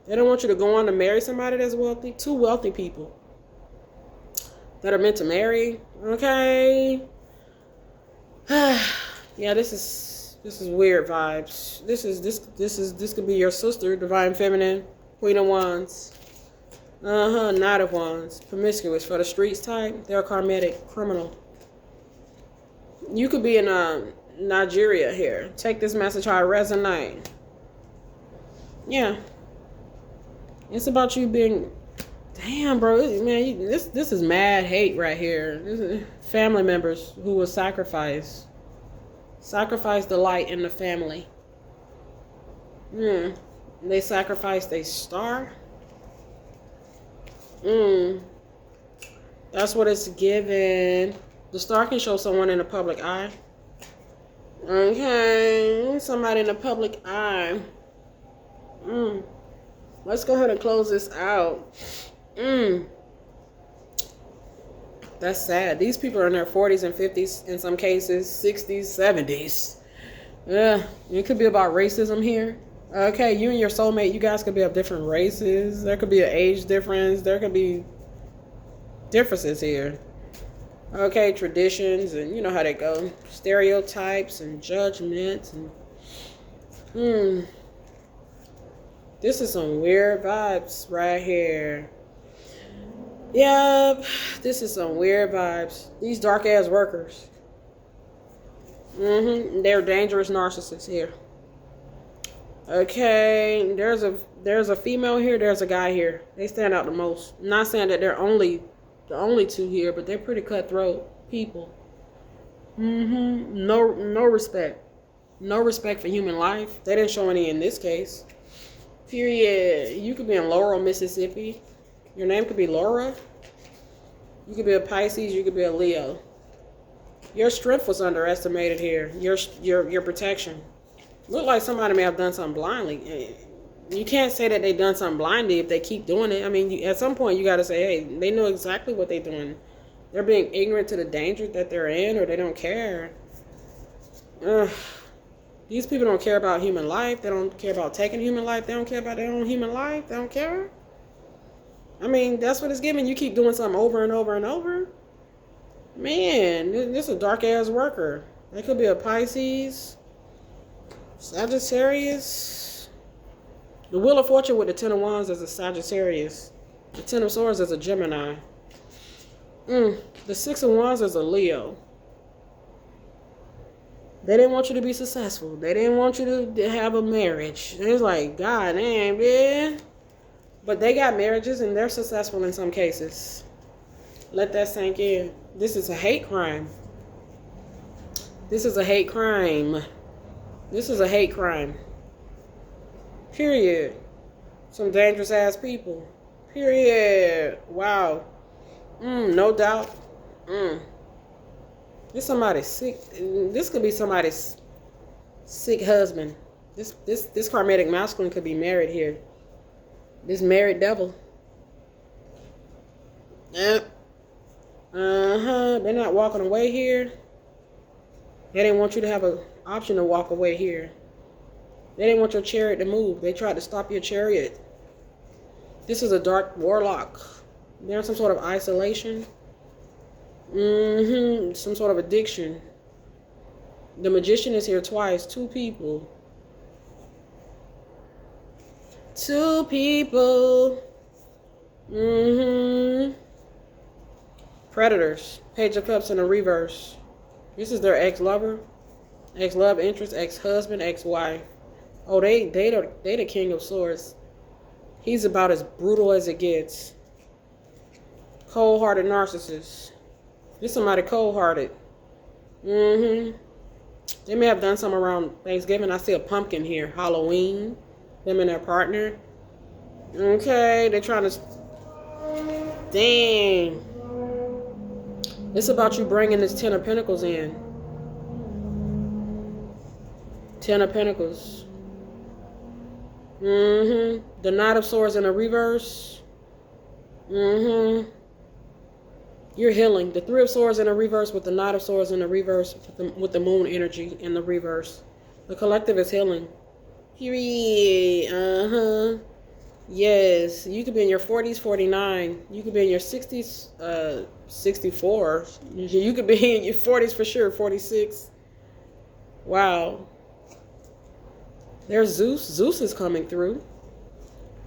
They don't want you to go on to marry somebody that's wealthy. Two wealthy people that are meant to marry. Okay. Yeah, this is weird vibes. This could be your sister, divine feminine, Queen of Wands. Knight of Wands. Promiscuous for the streets type. They're a karmic criminal. You could be in Nigeria here. Take this message how it resonates. Yeah. It's about you being... Damn, bro. Man, this is mad hate right here. This is family members who will sacrifice. Sacrifice the light in the family. They sacrificed a star. That's what it's given. The star can show someone in the public eye. Okay, somebody in the public eye. Let's go ahead and close this out. That's sad. These people are in their 40s and 50s, in some cases, 60s, 70s. Yeah, it could be about racism here. Okay, you and your soulmate, you guys could be of different races. There could be an age difference. There could be differences here. Okay, traditions, and you know how they go. Stereotypes and judgments. And this is some weird vibes right here. Yep, this is some weird vibes. These dark ass workers. They're dangerous narcissists here. Okay, there's a female here, there's a guy here. They stand out the most. I'm not saying that they're the only two here, but they're pretty cutthroat people. No respect. No respect for human life. They didn't show any in this case. Period. You could be in Laurel, Mississippi. Your name could be Laura. You could be a Pisces. You could be a Leo. Your strength was underestimated here. Your protection. Looked like somebody may have done something blindly. You can't say that they done something blindly if they keep doing it. I mean, at some point you got to say, hey, they know exactly what they're doing. They're being ignorant to the danger that they're in, or they don't care. These people don't care about human life. They don't care about taking human life. They don't care about their own human life. They don't care. I mean, that's what it's giving. You keep doing something over and over and over. Man, this is a dark-ass worker. They could be a Pisces, Sagittarius. The Wheel of Fortune with the Ten of Wands is a Sagittarius. The Ten of Swords is a Gemini. The Six of Wands is a Leo. They didn't want you to be successful. They didn't want you to have a marriage. It's like, God damn, man. But they got marriages and they're successful in some cases. Let that sink in. This is a hate crime. This is a hate crime. This is a hate crime. Period. Some dangerous ass people. Period. Wow. No doubt. This somebody's sick. This could be somebody's sick husband. This karmic masculine could be married here. This married devil. Yep. They're not walking away here. They didn't want you to have an option to walk away here. They didn't want your chariot to move. They tried to stop your chariot. This is a dark warlock. They're in some sort of isolation. Some sort of addiction. The magician is here twice. Two people. Two people. Predators. Page of Cups in the reverse. This is their ex-lover, ex-love interest, ex-husband, ex-wife. Oh, they the King of Swords. He's about as brutal as it gets. Cold-hearted narcissist. This somebody cold-hearted. They may have done some around Thanksgiving. I see a pumpkin here. Halloween. Them and their partner. Okay, they're trying to... Dang. It's about you bringing this Ten of Pentacles in. Ten of Pentacles. The Knight of Swords in the reverse. You're healing. The Three of Swords in the reverse with the Knight of Swords in the reverse with the Moon energy in the reverse. The collective is healing. Period. Yes. You could be in your 40s, 49. You could be in your 60s, 64. You could be in your 40s for sure, 46. Wow. There's Zeus. Zeus is coming through.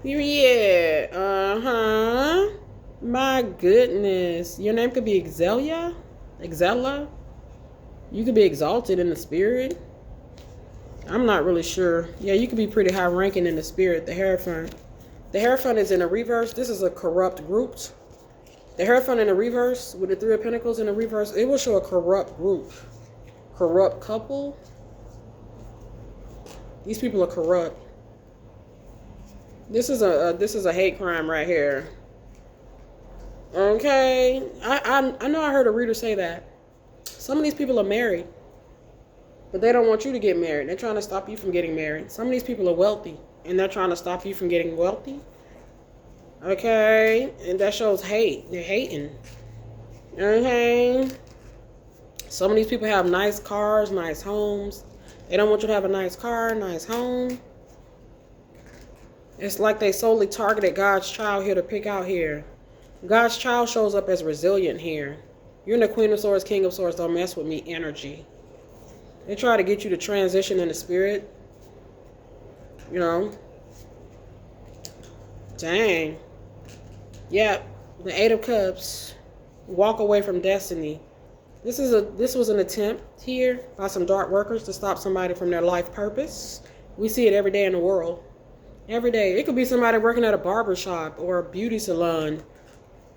Period. My goodness. Your name could be Exelia. Exella. You could be exalted in the spirit. I'm not really sure. Yeah, you could be pretty high ranking in the spirit. The Hierophant. The Hierophant is in the reverse. This is a corrupt group. The Hierophant in the reverse with the Three of Pentacles in the reverse. It will show a corrupt group. Corrupt couple. These people are corrupt. This is a hate crime right here. Okay, I know I heard a reader say that. Some of these people are married, but they don't want you to get married. They're trying to stop you from getting married. Some of these people are wealthy, and they're trying to stop you from getting wealthy. Okay, and that shows hate. They're hating. Okay. Some of these people have nice cars, nice homes. They don't want you to have a nice car, nice home. It's like they solely targeted God's child here to pick out here. God's child shows up as resilient here. You're in the Queen of Swords, King of Swords, don't mess with me energy. They try to get you to transition in the spirit. You know. Dang. Yep. The Eight of Cups. Walk away from destiny. This was an attempt here by some dark workers to stop somebody from their life purpose. We see it every day in the world. Every day. It could be somebody working at a barber shop or a beauty salon.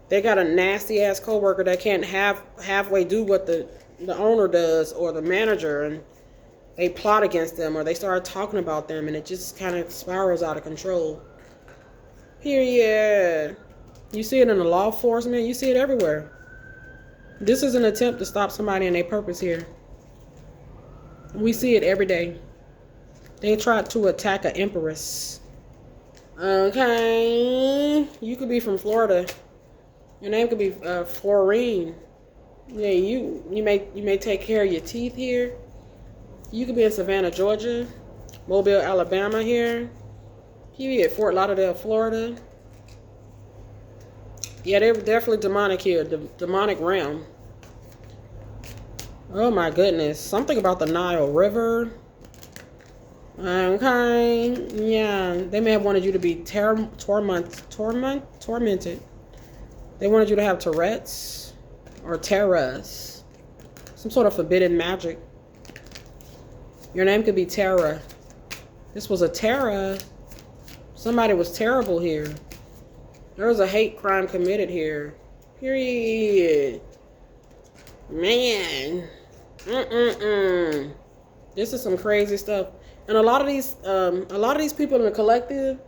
They got a nasty ass coworker that can't halfway do what the owner does or the manager, and they plot against them or they start talking about them, and it just kind of spirals out of control. Period. You see it in the law enforcement. You see it everywhere. This is an attempt to stop somebody in their purpose here. We see it every day. They tried to attack an empress. Okay. You could be from Florida. Your name could be Florine. Yeah, you may take care of your teeth here. You could be in Savannah, Georgia. Mobile, Alabama here. You be at Fort Lauderdale, Florida. Yeah, they're definitely demonic here. The demonic realm. Oh my goodness. Something about the Nile River. Okay. Yeah. They may have wanted you to be tormented. They wanted you to have Tourette's or terrors. Some sort of forbidden magic. Your name could be Terra. This was a Terra. Somebody was terrible here. There was a hate crime committed here. Period. Man. This is some crazy stuff. And a lot of these people in the collective,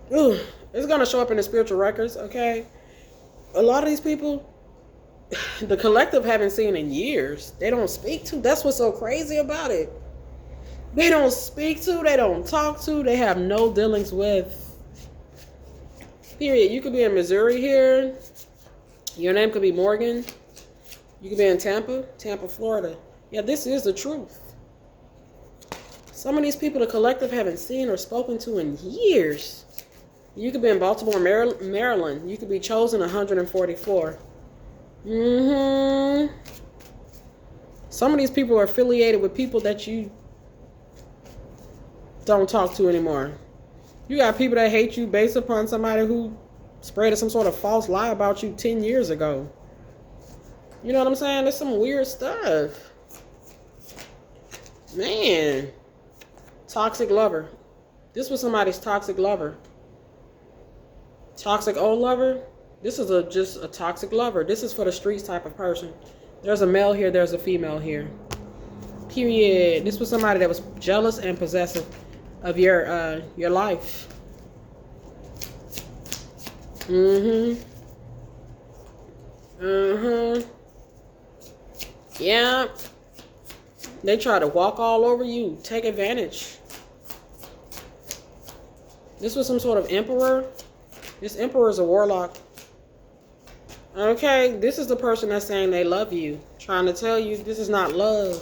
it's gonna show up in the spiritual records, okay? A lot of these people, the collective haven't seen in years. They don't speak to. That's what's so crazy about it. They don't speak to, they don't talk to, they have no dealings with. Period. You could be in Missouri here. Your name could be Morgan. You could be in Tampa, Florida. Yeah, this is the truth. Some of these people the collective haven't seen or spoken to in years. You could be in Baltimore, Maryland. You could be chosen 144. Some of these people are affiliated with people that you don't talk to anymore. You got people that hate you based upon somebody who spread some sort of false lie about you 10 years ago. You know what I'm saying? There's some weird stuff. Man. Toxic lover. This was somebody's toxic lover. Toxic old lover. This is just a toxic lover. This is for the streets type of person. There's a male here. There's a female here. Period. This was somebody that was jealous and possessive of your life. Yeah. They try to walk all over you. Take advantage. This was some sort of emperor. This emperor is a warlock. Okay, this is the person that's saying they love you. Trying to tell you this is not love.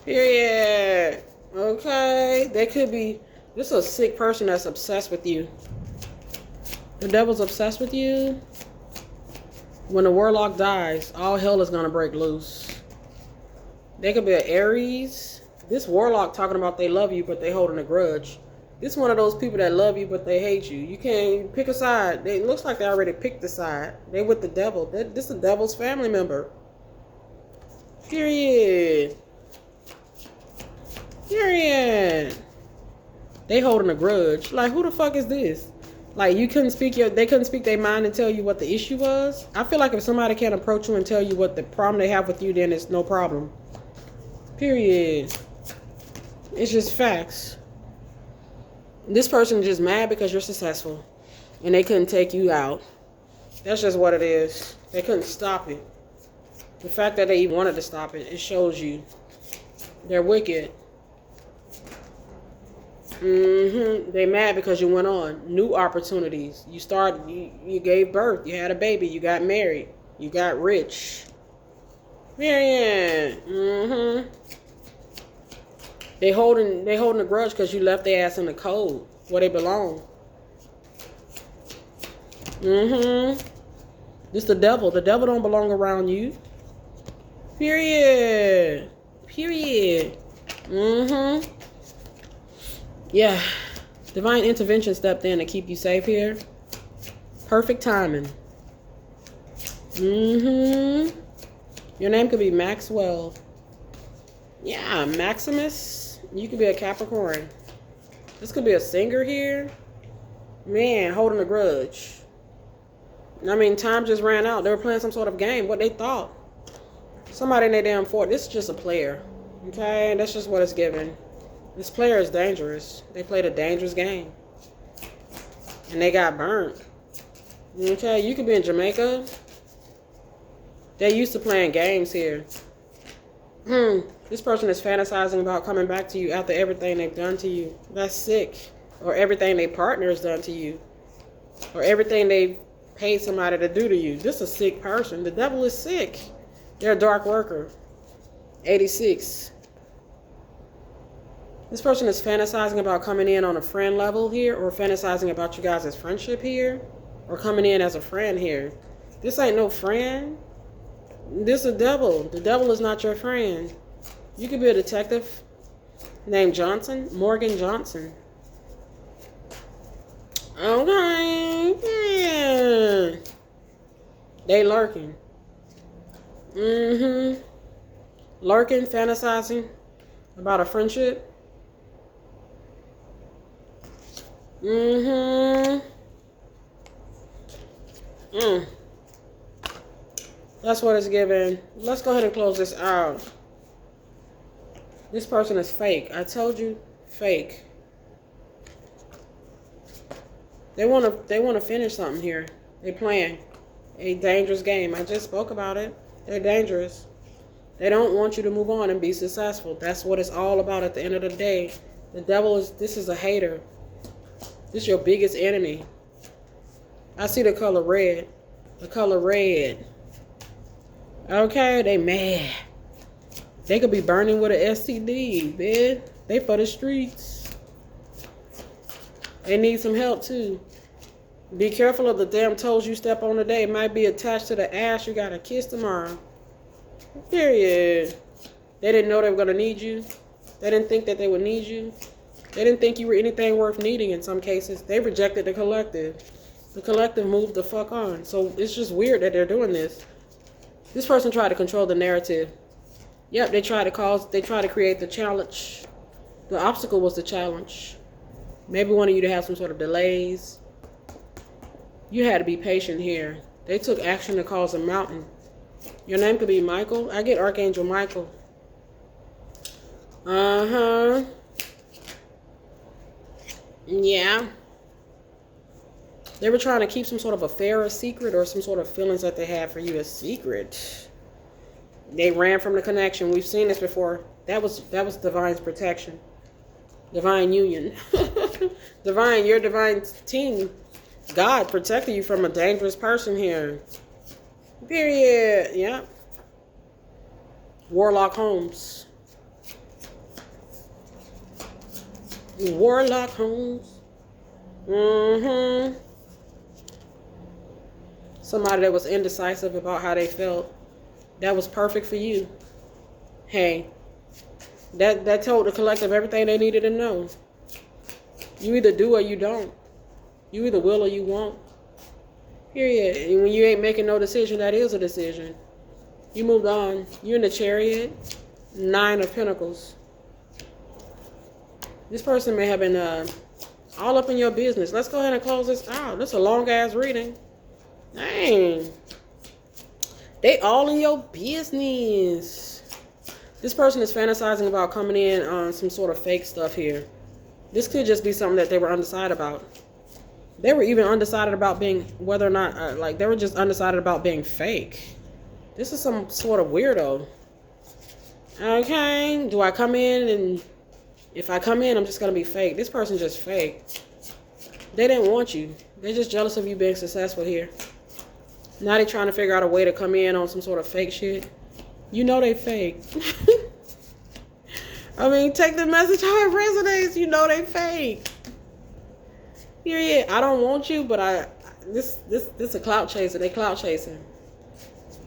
Period. Okay, they could be. This is a sick person that's obsessed with you. The devil's obsessed with you. When the warlock dies, all hell is going to break loose. They could be an Aries. This warlock talking about they love you, but they holding a grudge. This is one of those people that love you, but they hate you. You can't pick a side. It looks like they already picked the side. They with the devil. This is the devil's family member. Period. Period. They holding a grudge. Like, who the fuck is this? Like, they couldn't speak their mind and tell you what the issue was. I feel like if somebody can't approach you and tell you what the problem they have with you, then it's no problem. Period. It's just facts. This person is just mad because you're successful and they couldn't take you out. That's just what it is. They couldn't stop it. The fact that they even wanted to stop it, it shows you they're wicked. They mad because you went on new opportunities. You gave birth, you had a baby, you got married, you got rich. Period. They holding a grudge because you left their ass in the cold where they belong. This the devil. The devil don't belong around you. Period. Period. Yeah. Divine intervention stepped in to keep you safe here. Perfect timing. Your name could be Maxwell. Yeah, Maximus. You could be a Capricorn. This could be a singer here. Man, holding a grudge. I mean, time just ran out. They were playing some sort of game. What they thought. Somebody in their damn fort. This is just a player. Okay? That's just what it's given. This player is dangerous. They played a dangerous game. And they got burnt. Okay? You could be in Jamaica. They're used to playing games here. This person is fantasizing about coming back to you after everything they've done to you. That's sick. Or everything their partner has done to you. Or everything they paid somebody to do to you. This is a sick person. The devil is sick. They're a dark worker. 86. This person is fantasizing about coming in on a friend level here. Or fantasizing about you guys' friendship here. Or coming in as a friend here. This ain't no friend. This is the devil. The devil is not your friend. You could be a detective named Johnson, Morgan Johnson. Okay. Yeah. They lurking. Lurking, fantasizing about a friendship. That's what it's given. Let's go ahead and close this out. This person is fake. I told you, fake. They want to finish something here. They're playing a dangerous game. I just spoke about it. They're dangerous. They don't want you to move on and be successful. That's what it's all about at the end of the day. The devil this is a hater. This is your biggest enemy. I see the color red. The color red. Okay, they mad. They could be burning with an STD, man. They for the streets. They need some help too. Be careful of the damn toes you step on today. It might be attached to the ass you gotta kiss tomorrow. Period. They didn't know they were gonna need you. They didn't think that they would need you. They didn't think you were anything worth needing in some cases. They rejected the collective. The collective moved the fuck on. So it's just weird that they're doing this. This person tried to control the narrative. Yep, they tried to create the challenge. The obstacle was the challenge. Maybe wanted you to have some sort of delays. You had to be patient here. They took action to cause a mountain. Your name could be Michael. I get Archangel Michael. Uh-huh. Yeah. They were trying to keep some sort of affair a secret, or some sort of feelings that they had for you a secret. They ran from the connection. We've seen this before. That was Divine's protection. Divine union. Divine, your divine team. God protected you from a dangerous person here. Period. Yeah. Warlock Holmes. Warlock Holmes. Mm-hmm. Somebody that was indecisive about how they felt. That was perfect for you. Hey. That told the collective everything they needed to know. You either do or you don't. You either will or you won't. Period. And when you ain't making no decision, that is a decision. You moved on. You're in the Chariot. 9 of Pentacles. This person may have been all up in your business. Let's go ahead and close this out. This is a long-ass reading. Dang. They all in your business. This person is fantasizing about coming in on some sort of fake stuff here. This could just be something that they were undecided about. They were even undecided about being, whether or not, they were just undecided about being fake. This is some sort of weirdo. Okay, do I come in and, if I come in, I'm just going to be fake. This person's just fake. They didn't want you. They're just jealous of you being successful here. Now they're trying to figure out a way to come in on some sort of fake shit. You know they fake. I mean, take the message how it resonates. You know they fake. Period. I don't want you, but this a clout chaser. They clout chasing.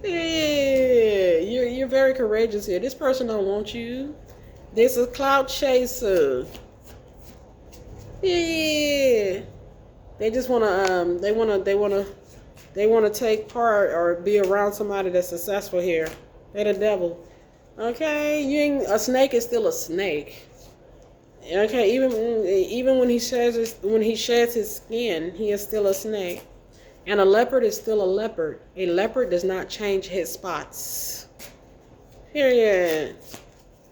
Yeah, you're very courageous here. This person don't want you. This is a clout chaser. Yeah. They just wanna they wanna take part or be around somebody that's successful here. They're the devil. Okay, a snake is still a snake. Okay, even when he sheds his skin, he is still a snake. And a leopard is still a leopard. A leopard does not change his spots. Period.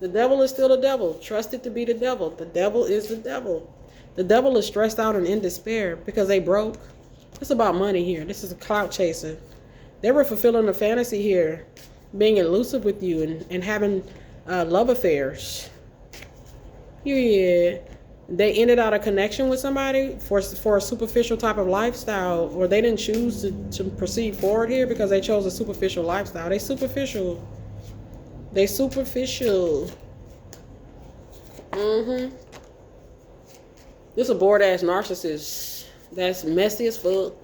The devil is still the devil. Trust it to be the devil. The devil is the devil. The devil is stressed out and in despair because they broke. It's about money here. This is a clout chaser. They were fulfilling a fantasy here, being elusive with you and having love affairs. Period. They ended out a connection with somebody for a superficial type of lifestyle, or they didn't choose to proceed forward here because they chose a superficial lifestyle. They superficial. They superficial. Mm-hmm. This a bored ass narcissist that's messy as fuck,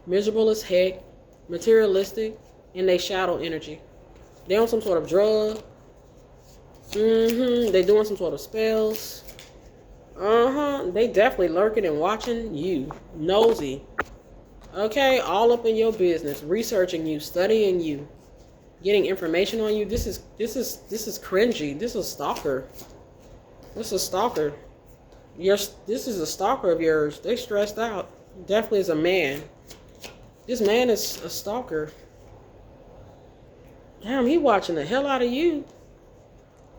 miserable as heck, materialistic, and they shadow energy. They on some sort of drug. They doing some sort of spells. They definitely lurking and watching you. Nosy. Okay, all up in your business, researching you, studying you, getting information on you. This is cringy. This is a stalker. This is a stalker. This is a stalker of yours. They stressed out. Definitely is a man. This man is a stalker. Damn, he watching the hell out of you.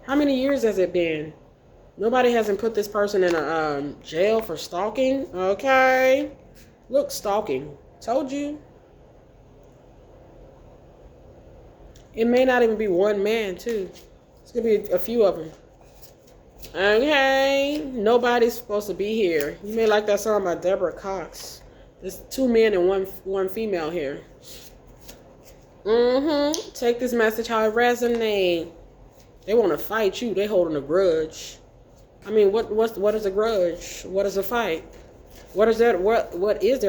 How many years has it been? Nobody hasn't put this person in a jail for stalking. Okay. Look, stalking. Told you. It may not even be one man, too. It's going to be a few of them. Okay. Nobody's supposed to be here. You may like that song by Deborah Cox. There's 2 men and one female here. Take this message how it resonates. They want to fight you. They holding a grudge. I mean, what is a grudge? What is a fight? What is there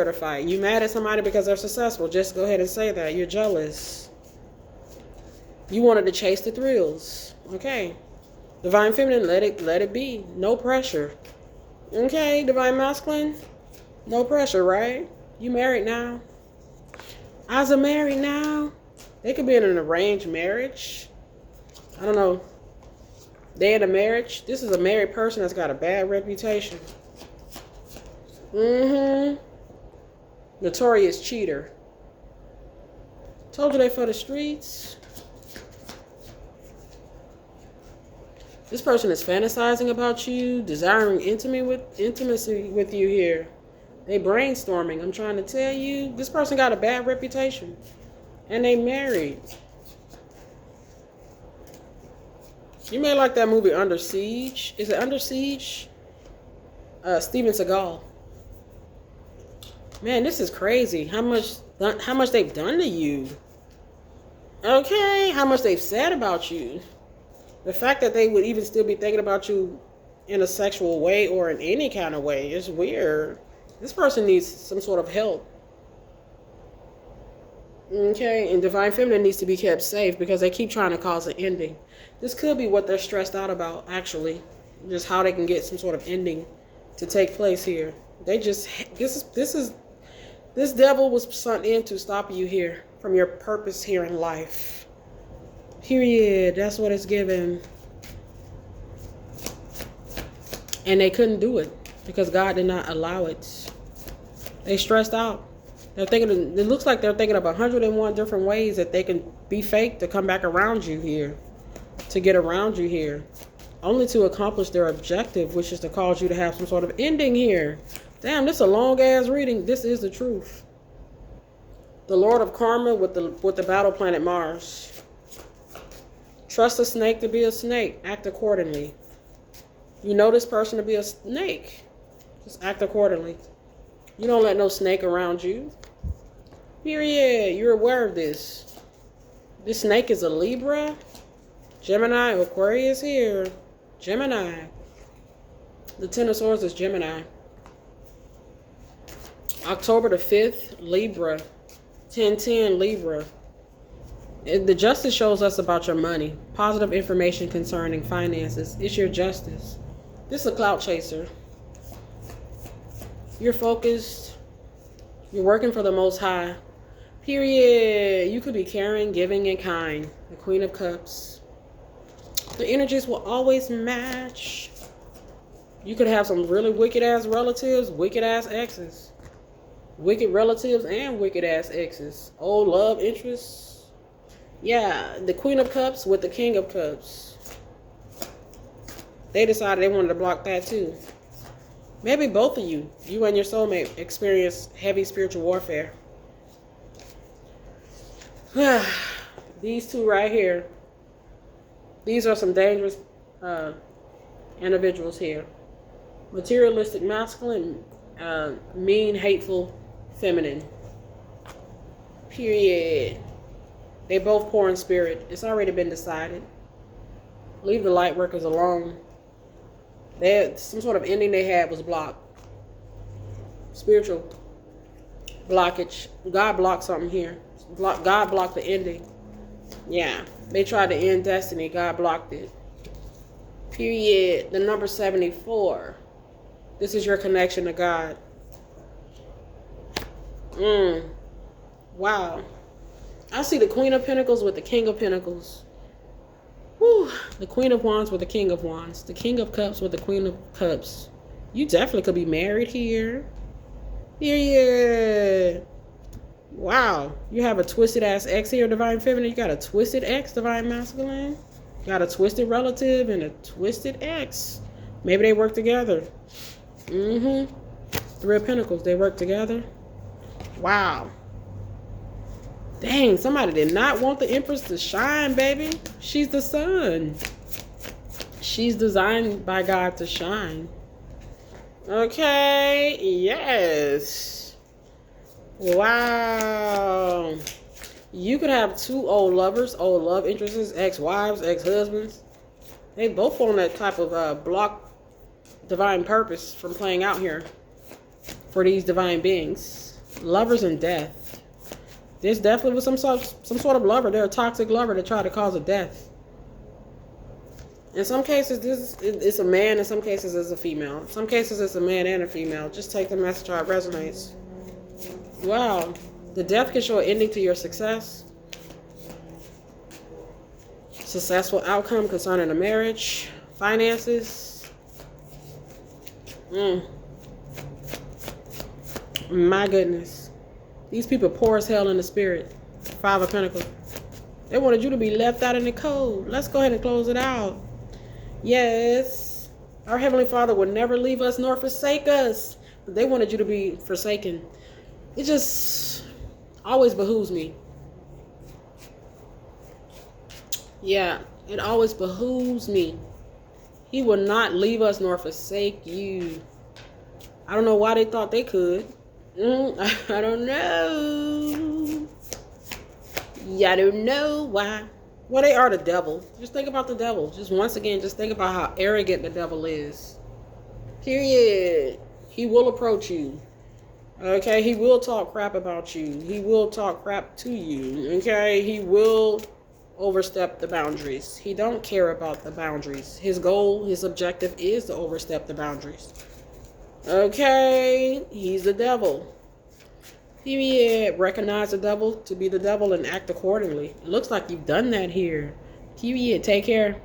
to fight? You mad at somebody because they're successful? Just go ahead and say that. You're jealous. You wanted to chase the thrills. Okay. Divine Feminine, let it be. No pressure. Okay, divine masculine. No pressure, right? You married now. I was married now. They could be in an arranged marriage. I don't know. They in a marriage. This is a married person that's got a bad reputation. Notorious cheater. Told you they for the streets. This person is fantasizing about you, desiring intimacy with you here. They brainstorming. I'm trying to tell you. This person got a bad reputation. And they married. You may like that movie Under Siege. Is it Under Siege? Steven Seagal. Man, this is crazy. How much they've done to you. Okay, how much they've said about you. The fact that they would even still be thinking about you in a sexual way or in any kind of way is weird. This person needs some sort of help. Okay, and divine feminine needs to be kept safe because they keep trying to cause an ending. This could be what they're stressed out about, actually. Just how they can get some sort of ending to take place here. They just, this devil was sent in to stop you here from your purpose here in life. Period. That's what it's given. And they couldn't do it because God did not allow it. They stressed out. They're thinking, it looks like they're thinking of 101 different ways that they can be fake to come back around you here. To get around you here. Only to accomplish their objective, which is to cause you to have some sort of ending here. Damn, this is a long ass reading. This is the truth. The Lord of Karma with the battle planet Mars. Trust a snake to be a snake. Act accordingly. You know this person to be a snake. Just act accordingly. You don't let no snake around you. Period. You're aware of this. This snake is a Libra. Gemini, Aquarius here. Gemini. The Ten of Swords is Gemini. October the 5th, Libra. 10-10, Libra. The justice shows us about your money. Positive information concerning finances. It's your justice. This is a clout chaser. You're focused. You're working for the Most High. Period. You could be caring, giving, and kind. The Queen of Cups. The energies will always match. You could have some really wicked ass relatives, wicked ass exes. Wicked relatives and wicked ass exes. Old love interests. Yeah, the Queen of Cups with the King of Cups. They decided they wanted to block that too. Maybe both of you and your soulmate, experience heavy spiritual warfare. These two right here. These are some dangerous individuals here. Materialistic masculine, mean, hateful, feminine. Period. They both poor in spirit. It's already been decided. Leave the light workers alone. They had some sort of ending they had was blocked. Spiritual blockage. God blocked something here. God blocked the ending. Yeah. They tried to end destiny. God blocked it. Period. The number 74. This is your connection to God. Wow. I see the Queen of Pentacles with the King of Pentacles. Whew. The Queen of Wands with the King of Wands. The King of Cups with the Queen of Cups. You definitely could be married here. Period. Wow. You have a twisted ass ex here, Divine Feminine. You got a twisted ex, Divine Masculine. You got a twisted relative and a twisted ex. Maybe they work together. Three of Pentacles. They work together. Wow. Dang, somebody did not want the Empress to shine, baby. She's the sun. She's designed by God to shine. Okay, yes. Wow. You could have two old lovers, old love interests, ex-wives, ex-husbands. They both on that type of block divine purpose from playing out here for these divine beings. Lovers and death. There's definitely was some sort of lover. They're a toxic lover that tried to cause a death. In some cases, it's a man. In some cases, it's a female. In some cases, it's a man and a female. Just take the message how it resonates. Wow. The death can show an ending to your success. Successful outcome concerning a marriage. Finances. My goodness. These people poor as hell in the spirit. 5 of Pentacles. They wanted you to be left out in the cold. Let's go ahead and close it out. Yes. Our Heavenly Father will never leave us nor forsake us. But they wanted you to be forsaken. It just always behooves me. Yeah, it always behooves me. He will not leave us nor forsake you. I don't know why they thought they could. I don't know. Yeah, I don't know why. Well, they are the devil. Just think about the devil. Just once again, just think about how arrogant the devil is. Period. He will approach you. Okay? He will talk crap about you. He will talk crap to you. Okay? He will overstep the boundaries. He don't care about the boundaries. His goal, his objective is to overstep the boundaries. Okay? He's the devil. Period. Recognize the devil to be the devil and act accordingly. It looks like you've done that here. Period. Take care.